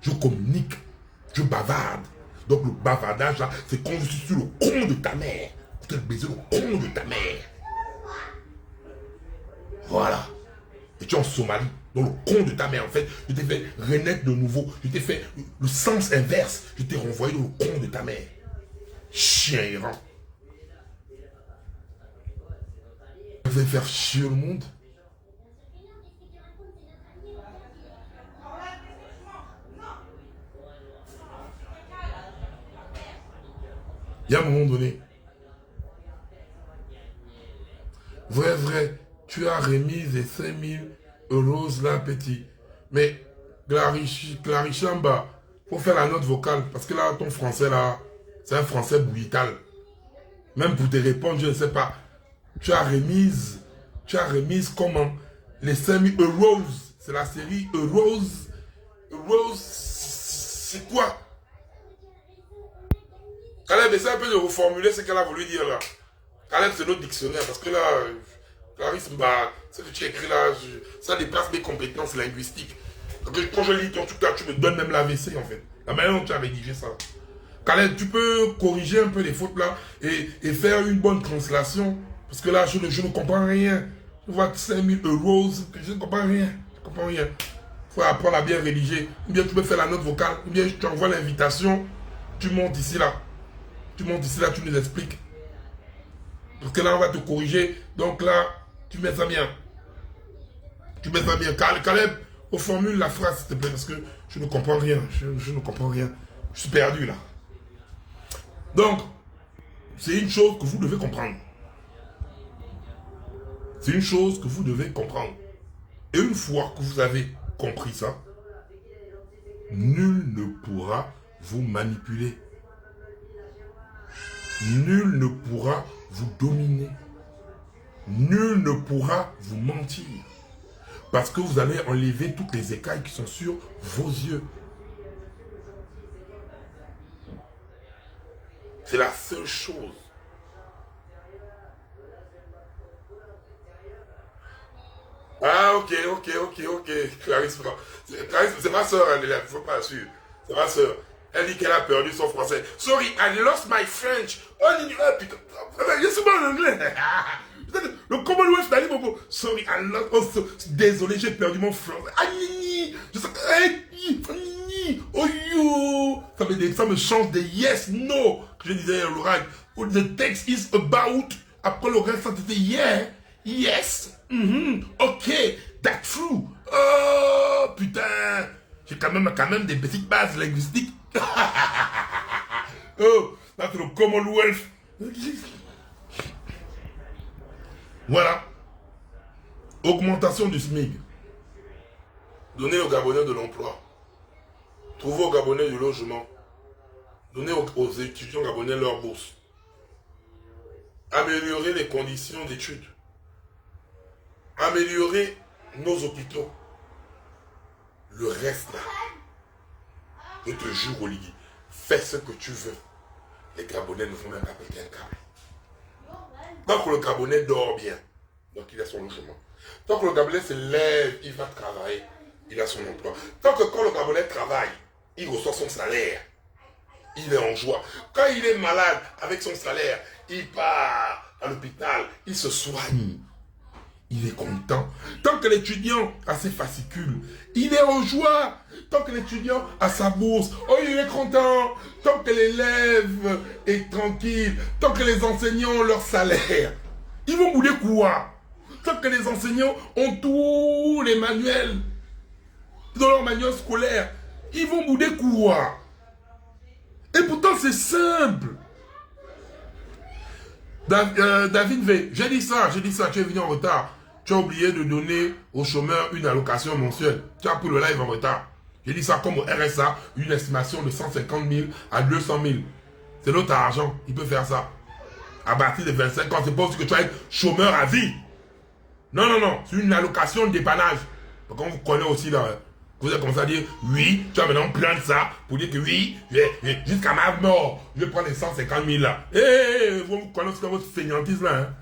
Je communique. Je bavarde. Donc le bavardage là, c'est quand je suis sur le con de ta mère. Je te baiser le con de ta mère. Voilà. Et tu es en Somalie, dans le con de ta mère. En fait, je t'ai fait renaître de nouveau. Je t'ai fait le sens inverse. Je t'ai renvoyé dans le con de ta mère. Chien errant. Vous allez faire chier le monde. Il y a un moment donné. Vrai, tu as remis les 5000 € là, petit. Mais, Clarichamba, il faut faire la note vocale. Parce que là, ton français, là, c'est un français brutal. Même pour te répondre, je ne sais pas. Tu as remise comment? Les 5000 €. C'est la série Euros. Euros, c'est quoi? Caleb, essaie un peu de reformuler ce qu'elle a voulu dire là. Caleb, c'est notre dictionnaire. Parce que là, Clarisse Mba, ce que tu écris là, ça dépasse mes compétences linguistiques. Quand je lis ton truc là, tu me donnes même l'AVC en fait. La manière dont tu as rédigé ça. Khaled, tu peux corriger un peu les fautes là et faire une bonne translation. Parce que là, je ne comprends rien. Je vois 5000 euros, je ne comprends rien. Je ne comprends rien. Il faut apprendre à bien rédiger. Ou bien tu peux faire la note vocale. Ou bien tu envoies l'invitation. Tu montes ici là. Tu montes ici là, tu nous expliques. Parce que là, on va te corriger. Donc là, tu mets ça bien. Tu mets ça bien. Caleb, formule la phrase, s'il te plaît, parce que je ne comprends rien. Je ne comprends rien. Je suis perdu là. Donc, c'est une chose que vous devez comprendre. C'est une chose que vous devez comprendre. Et une fois que vous avez compris ça, nul ne pourra vous manipuler. Nul ne pourra vous dominer. Nul ne pourra vous mentir. Parce que vous allez enlever toutes les écailles qui sont sur vos yeux. C'est la seule chose. Ah, ok. Clarisse, c'est ma soeur, elle est là, il ne faut pas la suivre. C'est ma soeur. Elle dit qu'elle a perdu son français. Sorry, I lost my French. Oh, putain. Je suis pas en anglais. Le Commonwealth d'aller beaucoup. Sorry, I lost. Oh, désolé, j'ai perdu mon français. Aïe, je sais que. Oh, yo. Ça me change des yes, no. Que je disais à l'oral. The text is about. Après le reste, ça te dit yeah, yes, ok, that's true. Oh, putain. J'ai quand même des petites bases linguistiques. Oh, là c'est le Commonwealth. Voilà. Augmentation du SMIC. Donner aux Gabonais de l'emploi. Trouver aux Gabonais du logement. Donner aux étudiants gabonais leur bourse. Améliorer les conditions d'études. Améliorer nos hôpitaux. Le reste là. Je te jure, Oligui, fais ce que tu veux. Les Gabonais ne vont même pas péter un câble. Tant que le Gabonais dort bien, donc il a son logement. Tant que le Gabonais se lève, il va travailler, il a son emploi. Tant que quand le Gabonais travaille, il reçoit son salaire, il est en joie. Quand il est malade, avec son salaire, il part à l'hôpital, il se soigne. Il est content. Tant que l'étudiant a ses fascicules, il est en joie. Tant que l'étudiant a sa bourse, oh, il est content. Tant que l'élève est tranquille, tant que les enseignants ont leur salaire, ils vont bouder quoi? Tant que les enseignants ont tous les manuels, dans leur manuel scolaire, ils vont bouder quoi? Et pourtant c'est simple. David V, j'ai dit ça, tu es venu en retard. Tu as oublié de donner aux chômeurs une allocation mensuelle. Tu as pris le live en retard. J'ai dit ça comme au RSA, une estimation de 150 000 à 200 000. C'est notre argent, il peut faire ça. À partir de 25 ans, c'est pas aussi que tu vas être chômeur à vie. Non, c'est une allocation de dépannage. Donc on vous connaît aussi là. Vous avez commencé à dire, oui, tu as maintenant plein de ça, pour dire que oui, jusqu'à ma mort, je vais prendre les 150 000 là. Vous connaissez dans votre fainéantise là. Hein?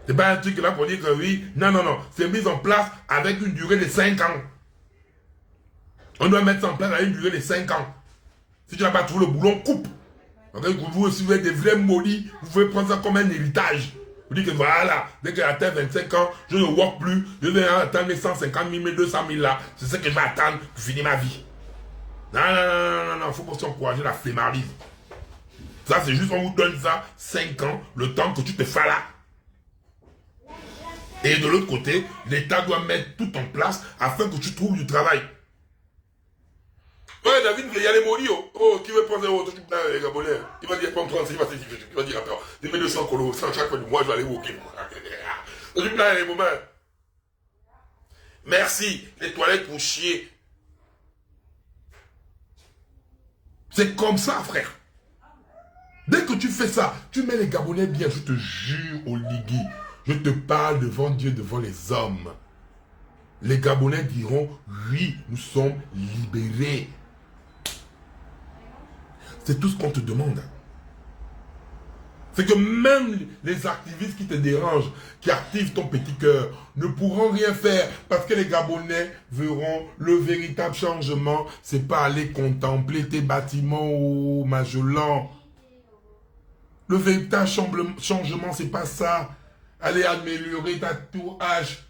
C'est pas un truc là pour dire que oui, non, c'est mis en place avec une durée de 5 ans. On doit mettre ça en place avec une durée de 5 ans. Si tu n'as pas trouvé le boulot, coupe. Donc, vous, si vous êtes des vrais maudits, vous pouvez prendre ça comme un héritage. Vous dites que voilà, dès que j'atteins 25 ans, je ne work plus, je vais attendre mes 150 000, mes 200 000 là. C'est ce que je vais attendre pour finir ma vie. Non, il faut pas s'encourager la flémardise. Ça, c'est juste, on vous donne ça 5 ans, le temps que tu te fais là. Et de l'autre côté, l'État doit mettre tout en place afin que tu trouves du travail. Ouais, David, il y a les maudits. Oh, qui veut prendre les Gabonais? Il va dire, prends 36, il va dire, attends, il met 200 colos, chaque fois du mois, je vais aller au Kim. Je suis là, les moments. Merci, les toilettes pour chier. C'est comme ça, frère. Dès que tu fais ça, tu mets les Gabonais bien, je te jure, Oligui. Je te parle devant Dieu, devant les hommes. Les Gabonais diront, oui, nous sommes libérés. C'est tout ce qu'on te demande. C'est que même les activistes qui te dérangent, qui activent ton petit cœur, ne pourront rien faire parce que les Gabonais verront le véritable changement. C'est pas aller contempler tes bâtiments au Magellan. Le véritable changement, c'est pas ça. Aller améliorer ta tour H